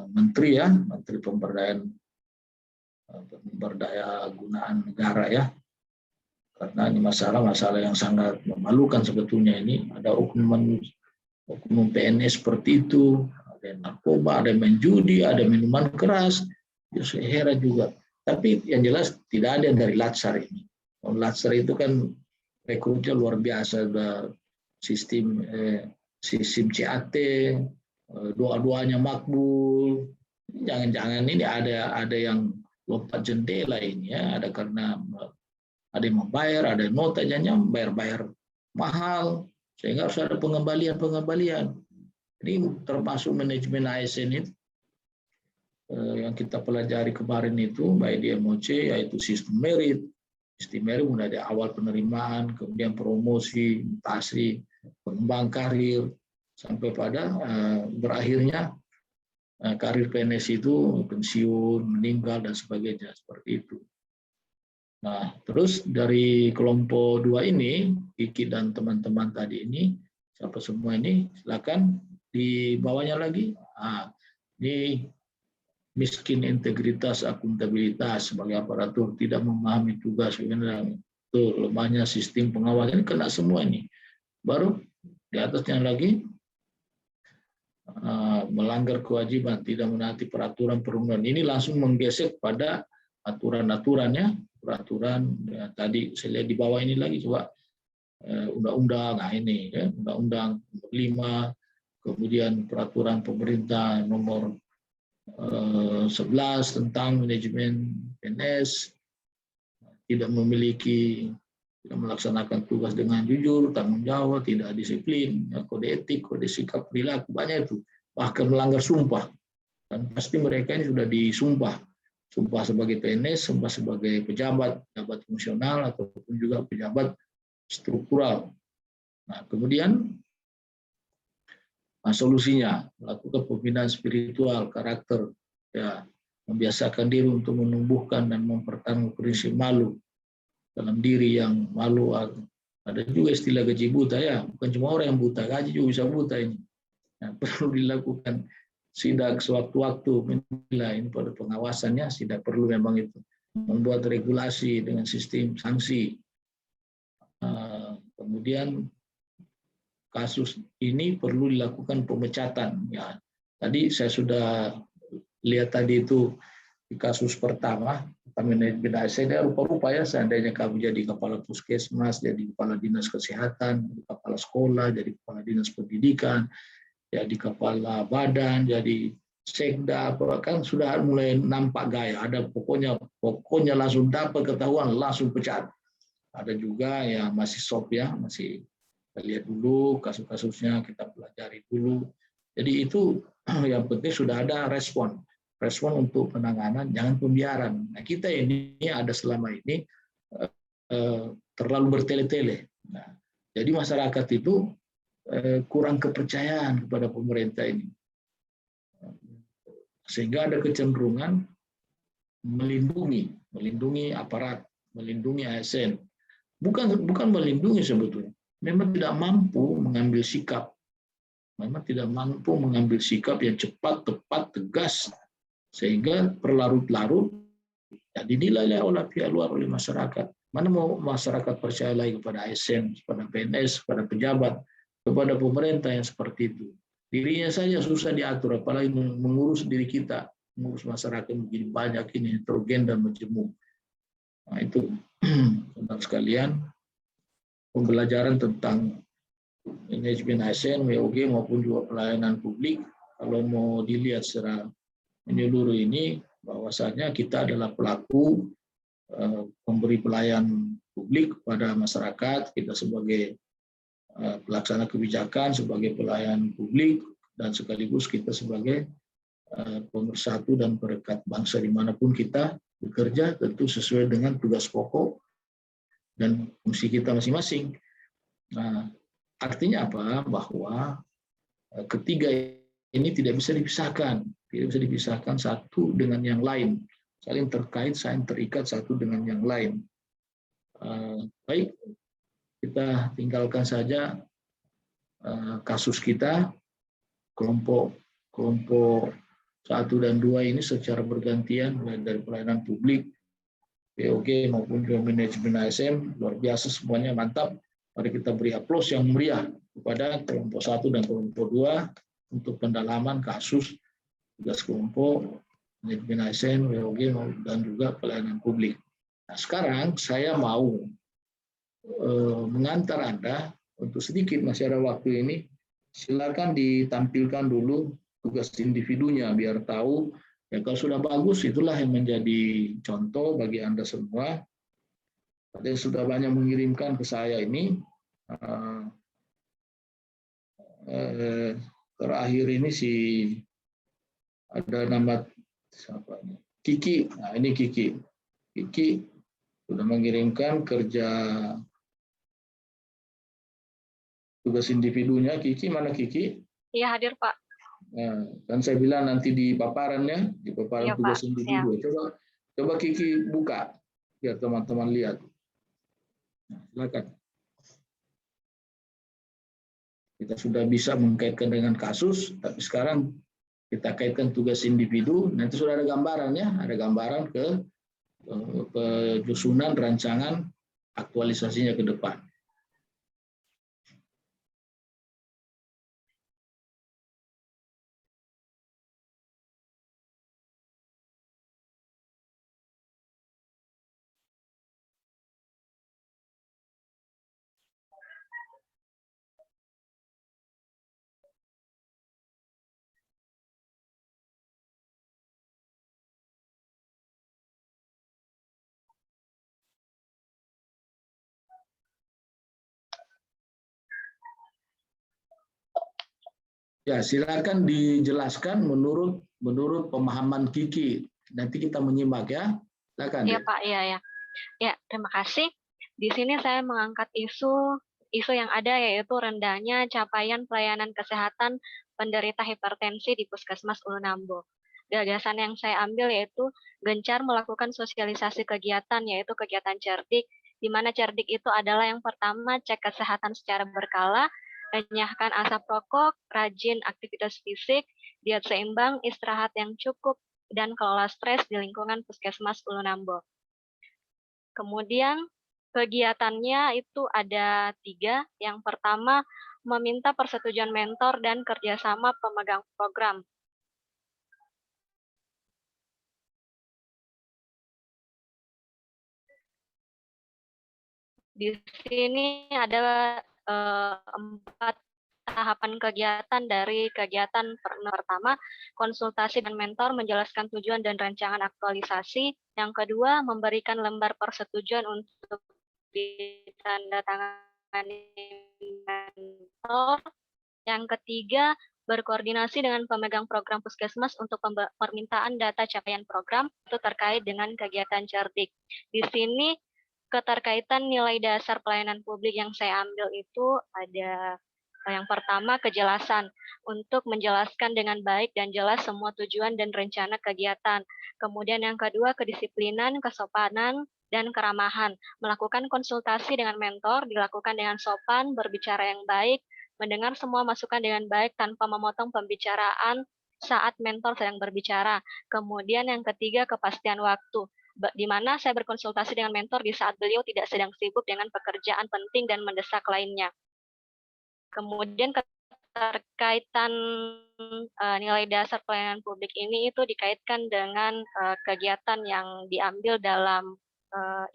[SPEAKER 1] menteri ya, menteri pemberdayaan gunaan negara ya. Karena ini masalah yang sangat memalukan sebetulnya ini. Ada oknum PNS seperti itu, ada narkoba, ada main judi, ada minuman keras. Ya, saya heran juga. Tapi yang jelas tidak ada yang dari Latsar ini. Latsar itu kan rekrutnya luar biasa, ada sistem CAT, doa-doanya makbul. Jangan-jangan ini ada yang lompat jendela ini ya, ada karena ada yang membayar, ada yang nota jangan bayar mahal, sehingga harus ada pengembalian. Ini termasuk manajemen ASN itu yang kita pelajari kemarin itu, baik di MOC, yaitu sistem merit. Sistem merit mulai dari awal penerimaan, kemudian promosi, mutasi, pengembang karir, sampai pada berakhirnya karir PNS itu pensiun, meninggal, dan sebagainya, seperti itu. Nah, terus dari kelompok 2 ini, Kiki dan teman-teman tadi ini, siapa semua ini, silakan di bawahnya lagi. Nah, ini miskin integritas, akuntabilitas sebagai aparatur, tidak memahami tugas, itu lemahnya sistem pengawasan, ini kena semua ini. Baru di atasnya lagi, melanggar kewajiban, tidak menaati peraturan perundang. Ini langsung menggesek pada aturan-aturannya, peraturan ya, tadi saya lihat di bawah ini lagi coba undang-undang, nah ini ya, undang-undang 5, kemudian peraturan pemerintah nomor 11 tentang manajemen PNS, tidak melaksanakan tugas dengan jujur, tanggung jawab, tidak disiplin, kode etik, kode sikap perilaku, banyak itu. Bahkan melanggar sumpah. Dan pasti mereka ini sudah disumpah. Sumpah sebagai PNS, sumpah sebagai pejabat fungsional, ataupun juga pejabat struktural. Nah, kemudian solusinya, melakukan pembinaan spiritual, karakter, ya, membiasakan diri untuk menumbuhkan dan mempertahankan prinsip malu dalam diri yang malu. Ada juga istilah gaji buta ya, bukan cuma orang yang buta, gaji juga bisa buta ini. Nah, perlu dilakukan sidak sewaktu-waktu, menilai ini pada pengawasannya, sidak perlu memang itu. Membuat regulasi dengan sistem sanksi. Kemudian kasus ini perlu dilakukan pemecatan. Ya, tadi saya sudah lihat tadi itu di kasus pertama, manajemen ASN rupa-rupa ya, seandainya kamu jadi kepala puskesmas, jadi kepala dinas kesehatan, jadi kepala sekolah, jadi kepala dinas pendidikan, jadi kepala badan, jadi sekda, kan sudah mulai nampak gaya. Ada pokoknya langsung dapat ketahuan, langsung pecat. Ada juga ya masih soft ya, masih kita lihat dulu kasus-kasusnya, kita pelajari dulu. Jadi itu yang penting sudah ada respon untuk penanganan, jangan pembiaran. Nah, kita ini ada selama ini terlalu bertele-tele. Nah, jadi masyarakat itu kurang kepercayaan kepada pemerintah ini, sehingga ada kecenderungan melindungi aparat, melindungi ASN. Bukan melindungi sebetulnya. Memang tidak mampu mengambil sikap. Memang tidak mampu mengambil sikap yang cepat, tepat, tegas, sehingga berlarut-larut ya dinilai oleh pihak luar, oleh masyarakat. Mana mau masyarakat percaya lagi kepada ASN, kepada PNS, kepada pejabat, kepada pemerintah yang seperti itu. Dirinya saja susah diatur, apalagi mengurus diri kita, mengurus masyarakat menjadi banyak ini, heterogen dan majemuk. Nah itu, teman sekalian, pembelajaran tentang manajemen ASN, WOG maupun juga pelayanan publik, kalau mau dilihat secara menyeluruh ini, bahwasanya kita adalah pelaku pemberi pelayan publik kepada masyarakat, kita sebagai pelaksana kebijakan, sebagai pelayan publik, dan sekaligus kita sebagai pemersatu dan perekat bangsa dimanapun kita bekerja, tentu sesuai dengan tugas pokok dan fungsi kita masing-masing. Nah, artinya apa? Bahwa ketiga ini tidak bisa dipisahkan satu dengan yang lain, saling terkait, saling terikat satu dengan yang lain. Baik, kita tinggalkan saja kasus kita, kelompok 1 dan 2 ini secara bergantian, mulai dari pelayanan publik, POG maupun juga manajemen ASN, luar biasa semuanya, mantap. Mari kita beri aplaus yang meriah kepada kelompok 1 dan kelompok 2 untuk pendalaman kasus tugas kelompok, manajemen ASN, WOG, dan juga pelayanan publik. Nah, sekarang saya mau mengantar Anda untuk sedikit, masih ada waktu ini, silakan ditampilkan dulu tugas individunya, biar tahu, ya kalau sudah bagus, itulah yang menjadi contoh bagi Anda semua. Ada yang sudah banyak mengirimkan ke saya ini, terakhir ini ada nama siapa ini? Kiki. Nah, ini Kiki. Kiki sudah mengirimkan kerja tugas individunya. Kiki, mana Kiki?
[SPEAKER 9] Iya, hadir, Pak.
[SPEAKER 1] Nah, kan saya bilang nanti di paparannya, di paparan
[SPEAKER 9] Iya,
[SPEAKER 1] tugas
[SPEAKER 9] Pak.
[SPEAKER 1] individu. Coba Kiki buka, biar teman-teman lihat. Nah, silakan. Kita sudah bisa mengkaitkan dengan kasus, tapi sekarang kita kaitkan tugas individu. Nanti sudah ada gambarannya, ada gambaran ke penyusunan rancangan aktualisasinya ke depan. Ya, silakan dijelaskan menurut pemahaman Kiki. Nanti kita menyimak ya. Silakan.
[SPEAKER 9] Iya, Pak. Iya. Ya, terima kasih. Di sini saya mengangkat isu yang ada, yaitu rendahnya capaian pelayanan kesehatan penderita hipertensi di Puskesmas Ulu Nambo. Gagasan yang saya ambil yaitu gencar melakukan sosialisasi kegiatan, yaitu kegiatan cerdik, di mana cerdik itu adalah yang pertama cek kesehatan secara berkala, renyahkan asap rokok, rajin aktivitas fisik, diet seimbang, istirahat yang cukup, dan kelola stres di lingkungan Puskesmas Ulu Nambo. Kemudian kegiatannya itu ada 3. Yang pertama, meminta persetujuan mentor dan kerjasama pemegang program. Di sini ada 4 tahapan kegiatan. Dari kegiatan pertama, konsultasi dan mentor menjelaskan tujuan dan rancangan aktualisasi. Yang kedua, memberikan lembar persetujuan untuk ditandatangani mentor. Yang ketiga, berkoordinasi dengan pemegang program Puskesmas untuk permintaan data capaian program itu terkait dengan kegiatan cerdik. Di sini
[SPEAKER 10] keterkaitan nilai dasar pelayanan publik yang saya ambil itu ada yang pertama kejelasan, untuk menjelaskan dengan baik dan jelas semua tujuan dan rencana kegiatan. Kemudian yang kedua kedisiplinan, kesopanan, dan keramahan. Melakukan konsultasi dengan mentor dilakukan dengan sopan, berbicara yang baik, mendengar semua masukan dengan baik tanpa memotong pembicaraan saat mentor sedang berbicara. Kemudian yang ketiga kepastian waktu, di mana saya berkonsultasi dengan mentor di saat beliau tidak sedang sibuk dengan pekerjaan penting dan mendesak lainnya. Kemudian keterkaitan nilai dasar pelayanan publik ini itu dikaitkan dengan kegiatan yang diambil dalam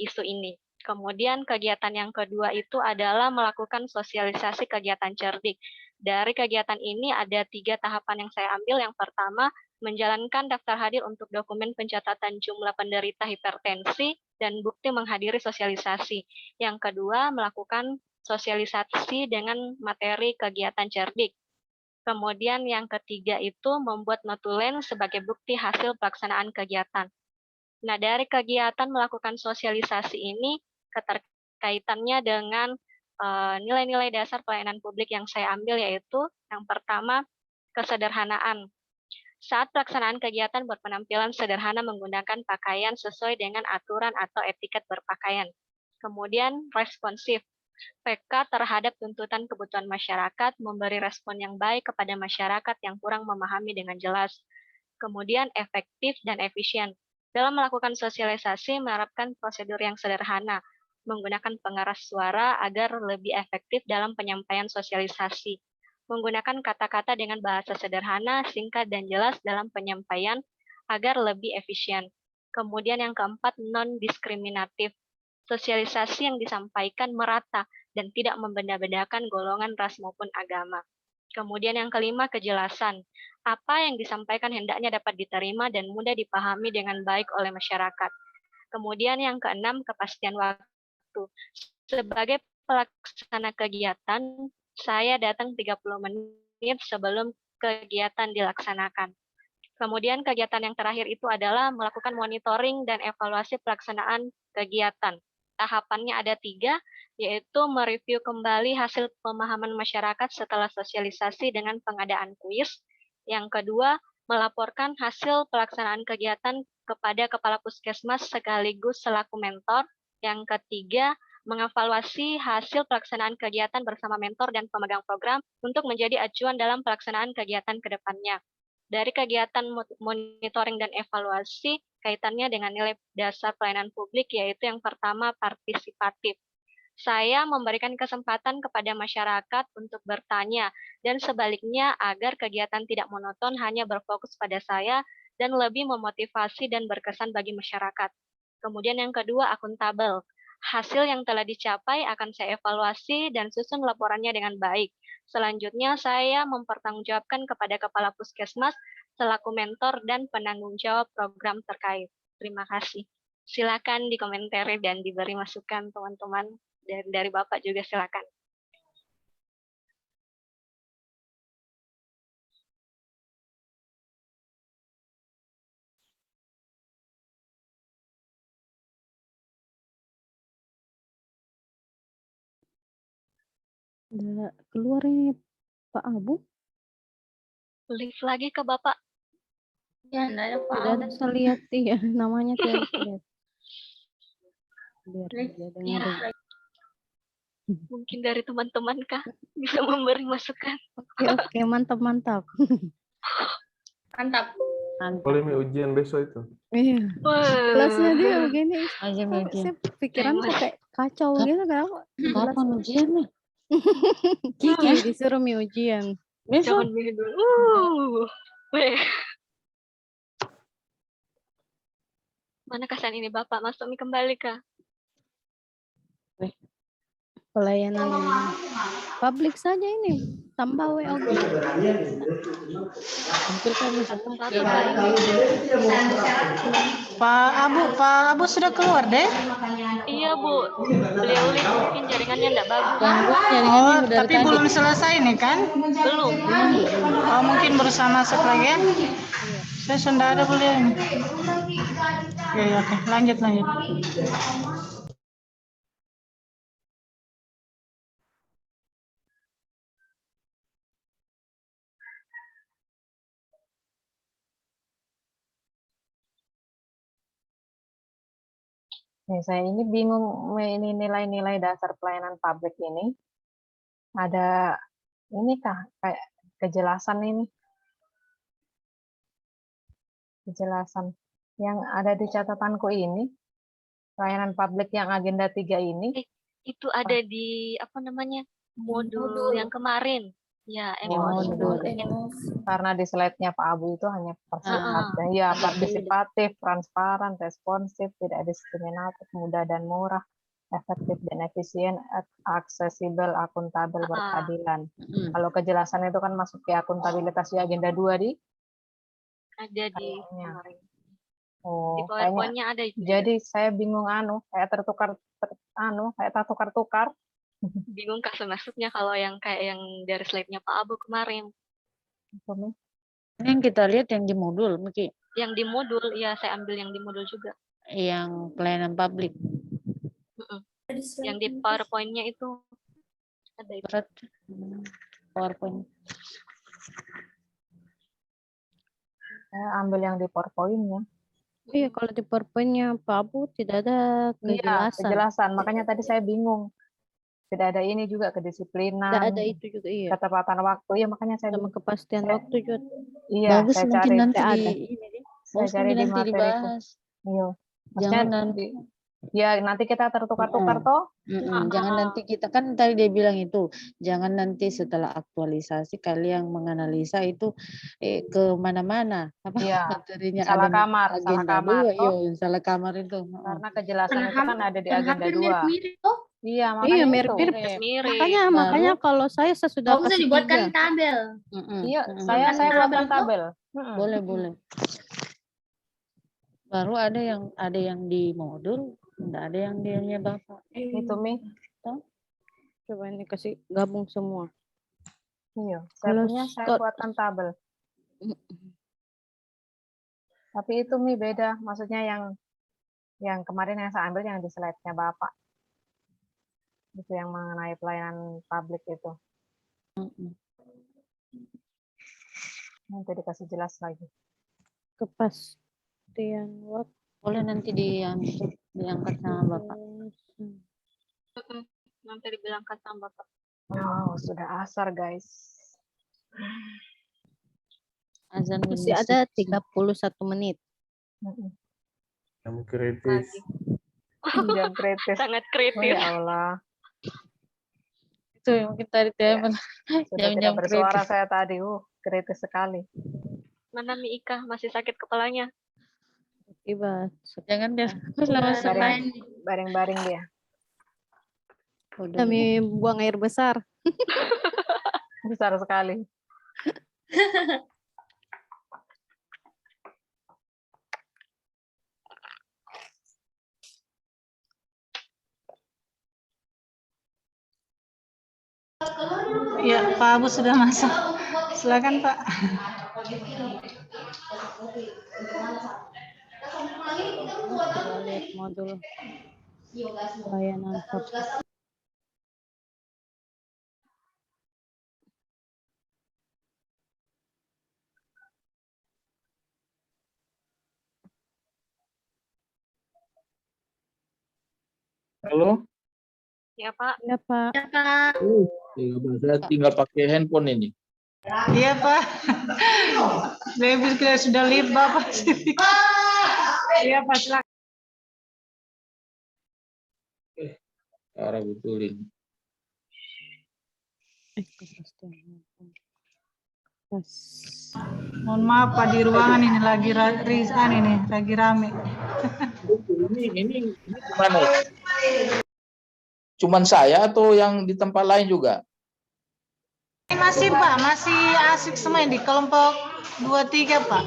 [SPEAKER 10] isu ini. Kemudian kegiatan yang kedua itu adalah melakukan sosialisasi kegiatan cerdik. Dari kegiatan ini ada 3 tahapan yang saya ambil. Yang pertama, menjalankan daftar hadir untuk dokumen pencatatan jumlah penderita hipertensi dan bukti menghadiri sosialisasi. Yang kedua, melakukan sosialisasi dengan materi kegiatan cerdik. Kemudian yang ketiga itu membuat notulen sebagai bukti hasil pelaksanaan kegiatan. Nah, dari kegiatan melakukan sosialisasi ini keterkaitannya dengan nilai-nilai dasar pelayanan publik yang saya ambil, yaitu yang pertama kesederhanaan. Saat pelaksanaan kegiatan berpenampilan sederhana menggunakan pakaian sesuai dengan aturan atau etiket berpakaian. Kemudian responsif, peka terhadap tuntutan kebutuhan masyarakat, memberi respon yang baik kepada masyarakat yang kurang memahami dengan jelas. Kemudian efektif dan efisien. Dalam melakukan sosialisasi menerapkan prosedur yang sederhana, menggunakan pengeras suara agar lebih efektif dalam penyampaian sosialisasi. Menggunakan kata-kata dengan bahasa sederhana, singkat, dan jelas dalam penyampaian agar lebih efisien. Kemudian yang keempat, non-diskriminatif. Sosialisasi yang disampaikan merata dan tidak membeda-bedakan golongan, ras, maupun agama. Kemudian yang kelima, kejelasan. Apa yang disampaikan hendaknya dapat diterima dan mudah dipahami dengan baik oleh masyarakat. Kemudian yang keenam, kepastian waktu. Sebagai pelaksana kegiatan, saya datang 30 menit sebelum kegiatan dilaksanakan. Kemudian kegiatan yang terakhir itu adalah melakukan monitoring dan evaluasi pelaksanaan kegiatan. Tahapannya ada 3, yaitu mereview kembali hasil pemahaman masyarakat setelah sosialisasi dengan pengadaan kuis. Yang kedua, melaporkan hasil pelaksanaan kegiatan kepada Kepala Puskesmas sekaligus selaku mentor. Yang ketiga, mengevaluasi hasil pelaksanaan kegiatan bersama mentor dan pemegang program untuk menjadi acuan dalam pelaksanaan kegiatan ke depannya. Dari kegiatan monitoring dan evaluasi, kaitannya dengan nilai dasar pelayanan publik, yaitu yang pertama, partisipatif. Saya memberikan kesempatan kepada masyarakat untuk bertanya, dan sebaliknya agar kegiatan tidak monoton hanya berfokus pada saya, dan lebih memotivasi dan berkesan bagi masyarakat. Kemudian yang kedua, akuntabel. Hasil yang telah dicapai akan saya evaluasi dan susun laporannya dengan baik. Selanjutnya, saya mempertanggungjawabkan kepada Kepala Puskesmas selaku mentor dan penanggung jawab program terkait. Terima kasih. Silakan dikomentari dan diberi masukan teman-teman, dari Bapak juga silakan.
[SPEAKER 4] Udah keluar ini Pak Abu.
[SPEAKER 10] Lift lagi ke Bapak.
[SPEAKER 2] Ya, enggak ada Pak.
[SPEAKER 4] Udah saya lihat ya namanya tuh. Biar dia dengar.
[SPEAKER 10] Mungkin dari teman-teman kah bisa memberi masukan.
[SPEAKER 4] Oke, mantap.
[SPEAKER 2] Mantap.
[SPEAKER 7] Boleh ujian besok itu.
[SPEAKER 4] Iya. Kelasnya dia begini.
[SPEAKER 2] Aja begini.
[SPEAKER 4] Saya pikiran kok kayak kacau gitu kenapa?
[SPEAKER 2] Kapan ujian nih?
[SPEAKER 4] Kiki disuruh ujian.
[SPEAKER 10] Jangan milih dulu. Mana kesan ini Bapak? Masuk kembali kah?
[SPEAKER 4] Pelayanan publik saja ini tambah WOG.
[SPEAKER 11] Pak Abu sudah keluar deh?
[SPEAKER 10] Iya Bu, beliau lihat mungkin jaringannya enggak bagus.
[SPEAKER 11] Oh, tapi belum selesai nih kan?
[SPEAKER 10] Belum.
[SPEAKER 11] Oh, mungkin berusaha masuk lagi ya? Saya sudah ada beliau. Oke, lanjut.
[SPEAKER 5] Nih, saya ini bingung ini nilai-nilai dasar pelayanan publik ini. Ada ini kah kayak kejelasan ini? Kejelasan yang ada di catatanku ini, pelayanan publik yang agenda 3 ini.
[SPEAKER 10] Itu ada di apa namanya? Modul yang kemarin. Ya,
[SPEAKER 5] Modul. Karena di slide-nya Pak Abu itu hanya persingkatan. Ya, partisipatif, transparan, responsif, tidak diskriminatif, mudah dan murah, efektif dan efisien, aksesibel, akuntabel, berkeadilan. Kalau kejelasan itu kan masuk ke akuntabilitas di agenda 2 di
[SPEAKER 10] ada di kemarin.
[SPEAKER 5] Oh,
[SPEAKER 10] Di PowerPoint-nya ada itu.
[SPEAKER 5] Jadi saya bingung kayak kayak tertukar-tukar.
[SPEAKER 10] Bingung kah maksudnya kalau yang kayak yang dari slide-nya Pak Abu kemarin.
[SPEAKER 2] Ini yang kita lihat yang di modul, Miki.
[SPEAKER 10] Yang di modul, ya saya ambil yang di modul juga.
[SPEAKER 2] Yang pelayanan publik.
[SPEAKER 10] Yang di PowerPoint-nya itu ada itu.
[SPEAKER 2] PowerPoint.
[SPEAKER 5] Saya ambil yang di PowerPoint-nya.
[SPEAKER 4] Iya, kalau di PowerPoint-nya Pak Abu tidak ada
[SPEAKER 5] Iya,
[SPEAKER 4] kejelasan.
[SPEAKER 5] kejelasan. Makanya tadi saya bingung. Tidak ada ini juga kedisiplinan.
[SPEAKER 4] Tidak ada itu juga, iya.
[SPEAKER 5] Ketepatan waktu, ya makanya saya
[SPEAKER 4] sama kepastian waktu juga.
[SPEAKER 5] Iya,
[SPEAKER 2] bagus
[SPEAKER 5] saya
[SPEAKER 2] mungkin
[SPEAKER 5] cari.
[SPEAKER 2] nanti
[SPEAKER 5] Saya cari di
[SPEAKER 2] nanti
[SPEAKER 5] materiku.
[SPEAKER 2] dibahas.
[SPEAKER 5] Iya.
[SPEAKER 2] Jangan nanti.
[SPEAKER 5] Ya, nanti kita tertukar-tukar toh.
[SPEAKER 2] Jangan nanti kita kan tadi dia bilang itu, jangan nanti setelah aktualisasi kalian menganalisa itu ke mana-mana. Apa materinya
[SPEAKER 5] salah
[SPEAKER 2] ada
[SPEAKER 5] kamar,
[SPEAKER 2] agenda dua, salah kamar itu.
[SPEAKER 5] Karena kejelasan itu kan ada di agenda 2. Iya,
[SPEAKER 4] iya,
[SPEAKER 5] makanya
[SPEAKER 4] mirip-mirip. Makanya kalau saya sudah
[SPEAKER 12] bisa dibuatkan tabel.
[SPEAKER 5] Iya, saya buatkan tabel.
[SPEAKER 2] Boleh. Baru ada yang di modul, enggak ada yang dianya Bapak.
[SPEAKER 5] Itu Mi.
[SPEAKER 4] Coba ini kasih gabung semua.
[SPEAKER 5] Iya, saya buatkan tabel. Tapi itu Mi beda, maksudnya yang kemarin yang saya ambil yang di slide-nya Bapak. Itu yang mengenai pelayanan publik itu. Nanti dikasih jelas lagi.
[SPEAKER 4] Kepastian waktu.
[SPEAKER 2] Boleh nanti diangkat sama Bapak.
[SPEAKER 10] Nanti dibilangkan sama Bapak.
[SPEAKER 5] Oh, sudah asar guys.
[SPEAKER 2] Azan
[SPEAKER 4] masih ada 31 menit.
[SPEAKER 7] Jam kritis.
[SPEAKER 5] Jam kritis.
[SPEAKER 10] Sangat kritis.
[SPEAKER 5] Oh, ya Allah.
[SPEAKER 2] Itu yang kita ditanya.
[SPEAKER 5] Sudah tidak bersuara saya tadi. Kritis sekali.
[SPEAKER 10] Mana Mi Ika masih sakit kepalanya?
[SPEAKER 4] Tiba.
[SPEAKER 2] Jangan dia
[SPEAKER 5] baring-baring dia.
[SPEAKER 4] Kami buang air besar.
[SPEAKER 5] Besar sekali.
[SPEAKER 11] Ya, Pak Abu sudah masuk. Silakan Pak.
[SPEAKER 4] Kita lihat modul pelayanan publik.
[SPEAKER 1] Halo?
[SPEAKER 10] Ya Pak.
[SPEAKER 4] Ya Pak.
[SPEAKER 12] Ya Pak.
[SPEAKER 1] Saya tinggal pakai handphone ini.
[SPEAKER 11] Iya Pak. Saya sudah lihat Bapak. Iya Pak, silakan.
[SPEAKER 1] Cara betulin.
[SPEAKER 11] Mohon maaf Pak, di ruangan ini lagi rame.
[SPEAKER 1] Ini gimana ya? Cuman saya atau yang di tempat lain juga?
[SPEAKER 11] Masih Pak, masih asik semua di kelompok 2-3 Pak.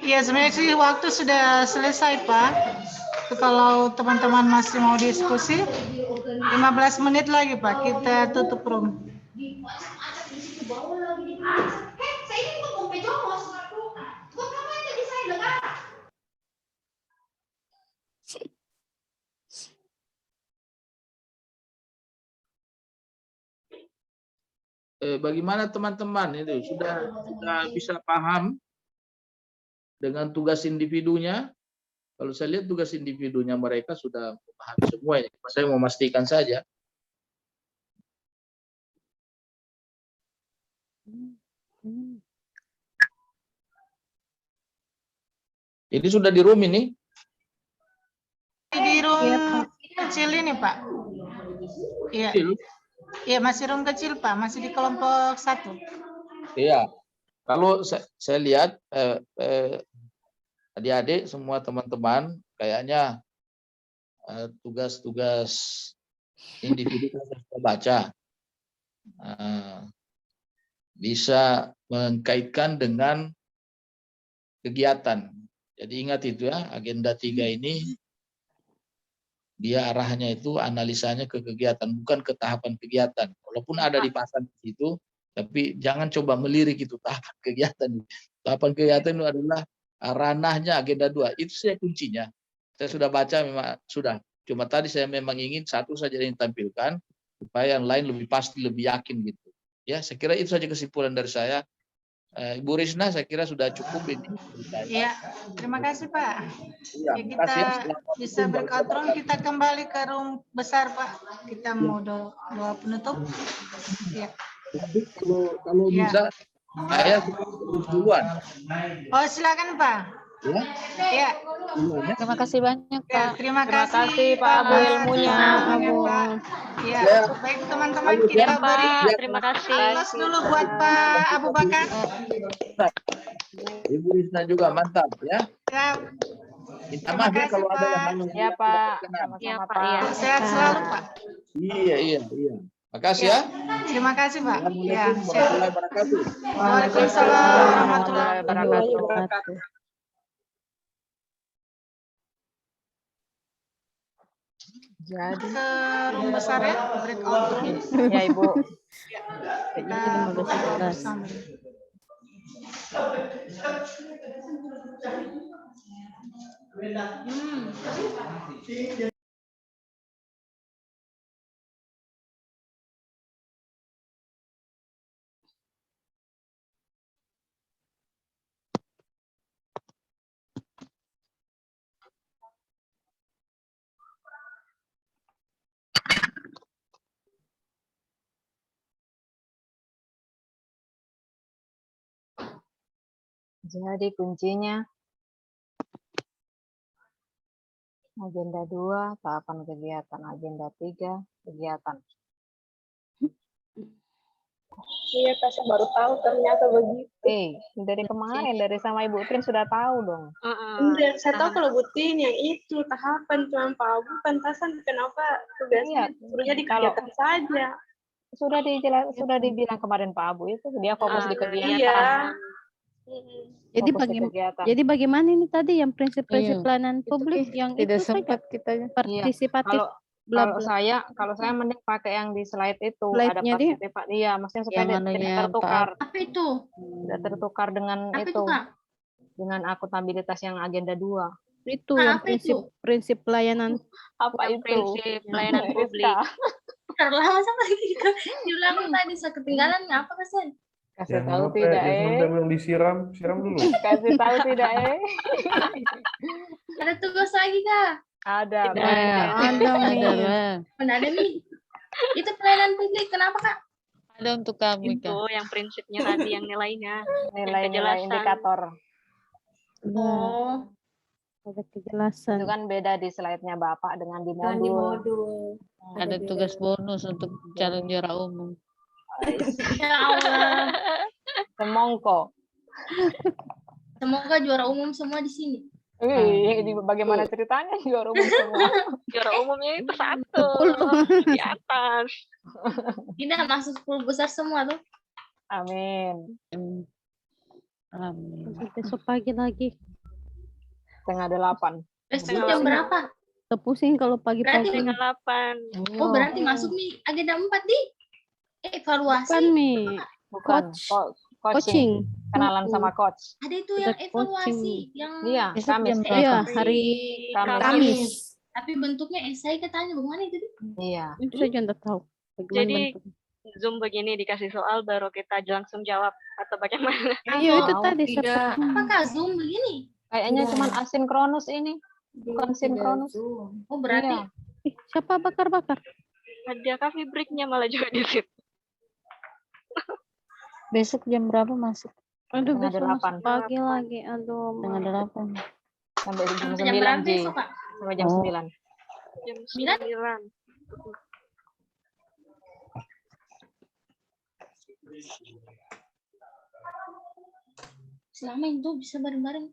[SPEAKER 11] Ya sebenarnya sih waktu sudah selesai Pak. Kalau teman-teman masih mau diskusi, 15 menit lagi Pak, kita tutup room.
[SPEAKER 1] Bagaimana teman-teman itu sudah bisa paham dengan tugas individunya? Kalau saya lihat tugas individunya mereka sudah memahami semua ya. Saya mau memastikan saja. Jadi sudah di room ini?
[SPEAKER 11] Di room kecil ini, Pak. Iya. Iya, masih room kecil, Pak. Masih di kelompok 1.
[SPEAKER 1] Iya. Kalau saya lihat adik-adik semua teman-teman kayaknya tugas-tugas individu kan saya sudah baca. Bisa mengkaitkan dengan kegiatan. Jadi ingat itu ya, agenda 3 ini dia arahnya itu analisanya ke kegiatan, bukan ke tahapan kegiatan. Walaupun ada di pasal itu, tapi jangan coba melirik itu tahapan kegiatan. Tahapan kegiatan itu adalah ranahnya agenda 2. Itu saya kuncinya. Saya sudah baca memang sudah. Cuma tadi saya memang ingin satu saja yang ditampilkan supaya yang lain lebih pasti, lebih yakin gitu. Ya, saya kira itu saja kesimpulan dari saya. Ibu Risna, saya kira sudah cukup ini.
[SPEAKER 11] Iya, terima kasih Pak.
[SPEAKER 1] Ya,
[SPEAKER 11] Ya, kita bisa berkontrol, kita kembali ke room besar Pak. Kita mau doa penutup. Ya.
[SPEAKER 1] Kalau bisa, saya duluan.
[SPEAKER 11] Oh, silakan Pak. Ya.
[SPEAKER 2] Terima kasih banyak
[SPEAKER 11] Ya,
[SPEAKER 2] Pak.
[SPEAKER 11] terima kasih
[SPEAKER 5] Pak Abu ilmunya.
[SPEAKER 11] Ya, baik teman-teman, kita beri
[SPEAKER 10] Terima kasih.
[SPEAKER 11] aplaus dulu buat Pak Abu Bakar.
[SPEAKER 1] Ibu Risna juga mantap ya.
[SPEAKER 11] Ya.
[SPEAKER 1] Minta maaf ya kalau ada yang hal
[SPEAKER 5] Ya Pak,
[SPEAKER 10] Ya
[SPEAKER 5] sama-sama
[SPEAKER 10] Pak, ya.
[SPEAKER 5] Pak.
[SPEAKER 11] Sehat selalu Pak.
[SPEAKER 1] Iya. Makasih ya.
[SPEAKER 11] Terima kasih Pak. Ya,
[SPEAKER 1] Assalamualaikum warahmatullahi wabarakatuh.
[SPEAKER 11] Waalaikumsalam warahmatullahi
[SPEAKER 5] wabarakatuh. Jadi
[SPEAKER 11] ke room besar ya, breakout room.
[SPEAKER 5] ya Ibu.
[SPEAKER 11] Kita buka bersama.
[SPEAKER 5] Jadi kuncinya agenda 2, tahapan kegiatan, agenda 3, kegiatan.
[SPEAKER 9] Iya, saya baru tahu ternyata begitu.
[SPEAKER 5] Dari kemarin, dari sama Ibu Trin sudah tahu dong.
[SPEAKER 9] Enggak, saya tahu kalau Butin yang itu tahapan cuma Pak Abu pantasan kenapa tugasnya suruhnya di kegiatan saja.
[SPEAKER 5] Sudah dibilang kemarin Pak Abu itu dia fokus di kegiatan.
[SPEAKER 9] Iya.
[SPEAKER 4] Jadi bagaimana ini tadi yang prinsip-prinsip pelayanan publik yang
[SPEAKER 2] tidak
[SPEAKER 4] itu
[SPEAKER 2] sempat
[SPEAKER 4] saja
[SPEAKER 2] kita
[SPEAKER 4] partisipatif.
[SPEAKER 5] Kalau saya mending pakai yang di slide itu ada
[SPEAKER 4] Slide-nya
[SPEAKER 5] partisipatif. Iya, maksudnya supaya tidak tertukar.
[SPEAKER 10] Apa itu?
[SPEAKER 5] Tidak tertukar dengan
[SPEAKER 10] Apa
[SPEAKER 5] itu.
[SPEAKER 10] Kak?
[SPEAKER 5] Dengan akuntabilitas yang agenda 2.
[SPEAKER 4] Itu yang prinsip pelayanan.
[SPEAKER 5] Apa itu?
[SPEAKER 10] Prinsip pelayanan publik. Terlama sama lagi diulang tadi saya ketinggalan apa Kasen?
[SPEAKER 5] Kasih tahu tidak
[SPEAKER 7] belum disiram dulu.
[SPEAKER 5] Kasih tahu tidak
[SPEAKER 10] Ada tugas lagi Kak?
[SPEAKER 5] Ada.
[SPEAKER 10] Mana ada nih? Itu pelayanan publik kenapa Kak?
[SPEAKER 2] Ada untuk kami
[SPEAKER 10] Itu
[SPEAKER 2] Kak.
[SPEAKER 10] yang prinsipnya tadi yang nilainya.
[SPEAKER 5] Nilai indikator.
[SPEAKER 10] Oh.
[SPEAKER 4] Ada kejelasan.
[SPEAKER 5] Itu kan beda di slide-nya Bapak dengan di modul.
[SPEAKER 2] Ada tugas bonus untuk calon juara umum.
[SPEAKER 10] Ya Allah.
[SPEAKER 5] Semongko.
[SPEAKER 10] Semoga juara umum semua di sini.
[SPEAKER 5] Bagaimana ceritanya juara umum semua?
[SPEAKER 10] Juara umumnya itu 1 di atas. Tidak masuk 10 besar semua tuh.
[SPEAKER 5] Amin.
[SPEAKER 4] Besok pagi lagi.
[SPEAKER 5] 7:30.
[SPEAKER 10] Besok jam berapa?
[SPEAKER 4] Terpusing kalau pagi-pagi.
[SPEAKER 10] Berarti 8. Oh, berarti masuk nih agenda 4 di evaluasi.
[SPEAKER 4] Bukan Mi. Coaching.
[SPEAKER 5] Kenalan sama coach.
[SPEAKER 10] Ada itu yang evaluasi yang
[SPEAKER 5] Kamis.
[SPEAKER 4] Iya, hari Kamis.
[SPEAKER 10] Tapi bentuknya esai katanya bagaimana itu?
[SPEAKER 5] Iya.
[SPEAKER 4] Itu saja enggak tahu.
[SPEAKER 10] Jadi Zoom begini dikasih soal baru kita langsung jawab atau bagaimana?
[SPEAKER 4] Iya, itu tadi
[SPEAKER 10] Apakah Zoom begini?
[SPEAKER 5] Kayaknya cuma asinkronus ini. Bukan sinkronus.
[SPEAKER 6] Oh, berarti
[SPEAKER 5] Iya.
[SPEAKER 4] Ih, siapa bakar-bakar?
[SPEAKER 10] Ada coffee break-nya malah juga di situ.
[SPEAKER 2] Besok jam berapa masuk?
[SPEAKER 4] Aduh,
[SPEAKER 5] Setengah
[SPEAKER 4] besok masuk
[SPEAKER 5] 8.
[SPEAKER 4] pagi lagi. Aduh,
[SPEAKER 2] Setengah 8.
[SPEAKER 5] Sampai jam
[SPEAKER 6] Sampai jam berapa
[SPEAKER 5] 9, Ji.
[SPEAKER 6] besok, Kak?
[SPEAKER 5] Sampai jam
[SPEAKER 2] Oh.
[SPEAKER 5] 9.
[SPEAKER 10] Jam
[SPEAKER 6] 9?
[SPEAKER 10] 9.
[SPEAKER 6] Selama itu bisa bareng-bareng.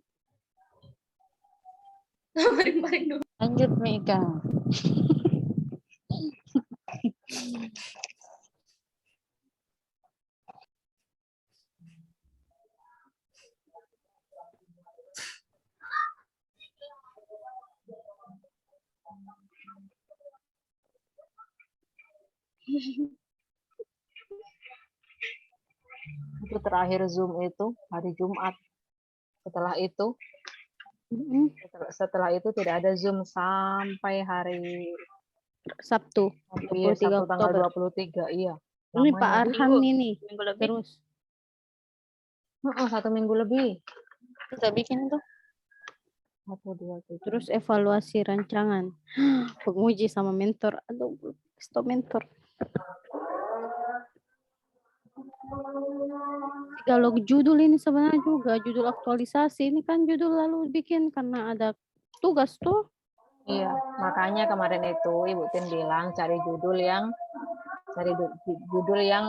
[SPEAKER 6] Bareng-bareng dulu.
[SPEAKER 2] Lanjut Mika.
[SPEAKER 5] Itu terakhir Zoom itu hari Jumat. Setelah itu setelah itu tidak ada Zoom sampai hari
[SPEAKER 4] Sabtu,
[SPEAKER 5] iya,
[SPEAKER 4] 23
[SPEAKER 5] Sabtu tanggal
[SPEAKER 4] Oktober.
[SPEAKER 5] 23. Iya.
[SPEAKER 4] Ini Pak
[SPEAKER 5] Lamanya.
[SPEAKER 4] Arhan ini
[SPEAKER 10] Minggu lebih.
[SPEAKER 4] terus.
[SPEAKER 5] 1 minggu lebih.
[SPEAKER 2] Kita bikin tuh.
[SPEAKER 5] 1, 2, 3.
[SPEAKER 4] Terus evaluasi rancangan. Penguji sama mentor. Aduh, stop mentor. Kalau judul ini sebenarnya juga judul aktualisasi ini kan judul lalu bikin karena ada tugas tuh.
[SPEAKER 5] Iya, makanya kemarin itu Ibu Tin bilang cari judul yang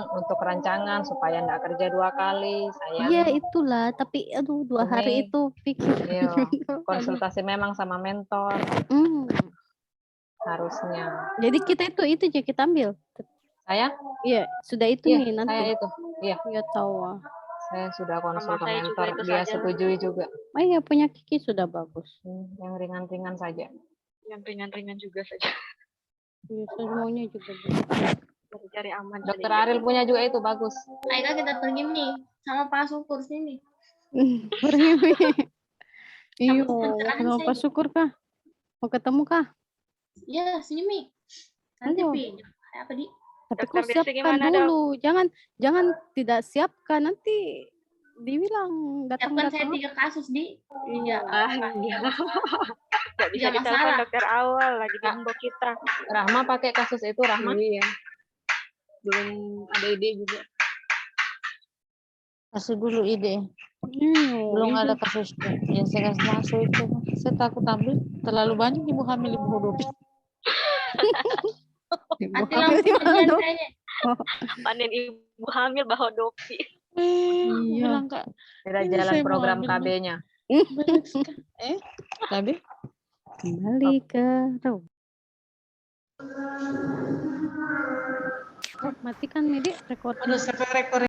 [SPEAKER 5] untuk rancangan supaya enggak kerja 2 kali.
[SPEAKER 4] Iya itulah, tapi aduh 2 hari
[SPEAKER 5] Ini-
[SPEAKER 4] itu pikir.
[SPEAKER 5] Iya,
[SPEAKER 4] Aduh.
[SPEAKER 5] konsultasi memang sama mentor harusnya.
[SPEAKER 4] Jadi kita itu aja kita ambil.
[SPEAKER 5] Saya?
[SPEAKER 4] Iya, sudah itu
[SPEAKER 5] Iya,
[SPEAKER 4] nih nanti.
[SPEAKER 5] saya itu. Iya.
[SPEAKER 4] Iya tahu.
[SPEAKER 5] Saya sudah konsul
[SPEAKER 10] Sama
[SPEAKER 5] ke
[SPEAKER 10] saya juga
[SPEAKER 5] mentor,
[SPEAKER 10] itu
[SPEAKER 5] dia
[SPEAKER 10] saja.
[SPEAKER 5] setujui juga.
[SPEAKER 4] Oh iya punya Kiki sudah bagus.
[SPEAKER 5] Yang ringan-ringan saja.
[SPEAKER 10] Yang ringan-ringan juga saja.
[SPEAKER 4] Iya, semuanya juga bagus.
[SPEAKER 10] Cari aman.
[SPEAKER 5] Dokter Ariel punya juga itu bagus.
[SPEAKER 6] Ayo kita pergi nih sama Pak Syukur sini.
[SPEAKER 4] Pergi. Iya,
[SPEAKER 6] pencerahan
[SPEAKER 4] kenapa
[SPEAKER 6] saya.
[SPEAKER 4] syukur kah? Mau ketemu kah?
[SPEAKER 6] Iya, sini Mi. Nanti
[SPEAKER 4] Ayo.
[SPEAKER 6] Pi. Apa di?
[SPEAKER 4] Tapi
[SPEAKER 10] Dokter
[SPEAKER 4] kau
[SPEAKER 10] Desi
[SPEAKER 4] siapkan
[SPEAKER 10] gimana, Dok?
[SPEAKER 4] dulu. Jangan tidak siapkan nanti dibilang
[SPEAKER 6] Siapkan saya
[SPEAKER 4] datang-datang.
[SPEAKER 6] 3 kasus di. Iya.
[SPEAKER 10] Iya. Nggak bisa
[SPEAKER 6] Tidak
[SPEAKER 10] ditelepon
[SPEAKER 6] masalah.
[SPEAKER 10] dokter awal lagi di Mbok kita.
[SPEAKER 5] Rahma pakai kasus itu, Rahma.
[SPEAKER 9] Iya. Belum ada ide juga.
[SPEAKER 2] Kasih dulu ide.
[SPEAKER 4] Iya,
[SPEAKER 2] Belum
[SPEAKER 4] iya.
[SPEAKER 2] ada kasusnya. Yang saya kasih masuk itu. Saya takut ambil terlalu banyak ibu hamil ibu hidup.
[SPEAKER 6] Nanti langsung ujian kayaknya.
[SPEAKER 10] Panen ibu hamil bawa dopi.
[SPEAKER 2] Aku
[SPEAKER 4] Iya.
[SPEAKER 2] bilang Kak.
[SPEAKER 5] Tidak
[SPEAKER 2] Ini
[SPEAKER 5] jalan
[SPEAKER 2] saya mau
[SPEAKER 5] program
[SPEAKER 2] ambil nih.
[SPEAKER 5] KB-nya.
[SPEAKER 2] Banyak sekali. Tapi
[SPEAKER 4] Kembali ke row. Matikan Medi record.
[SPEAKER 11] Aduh, sampai rekor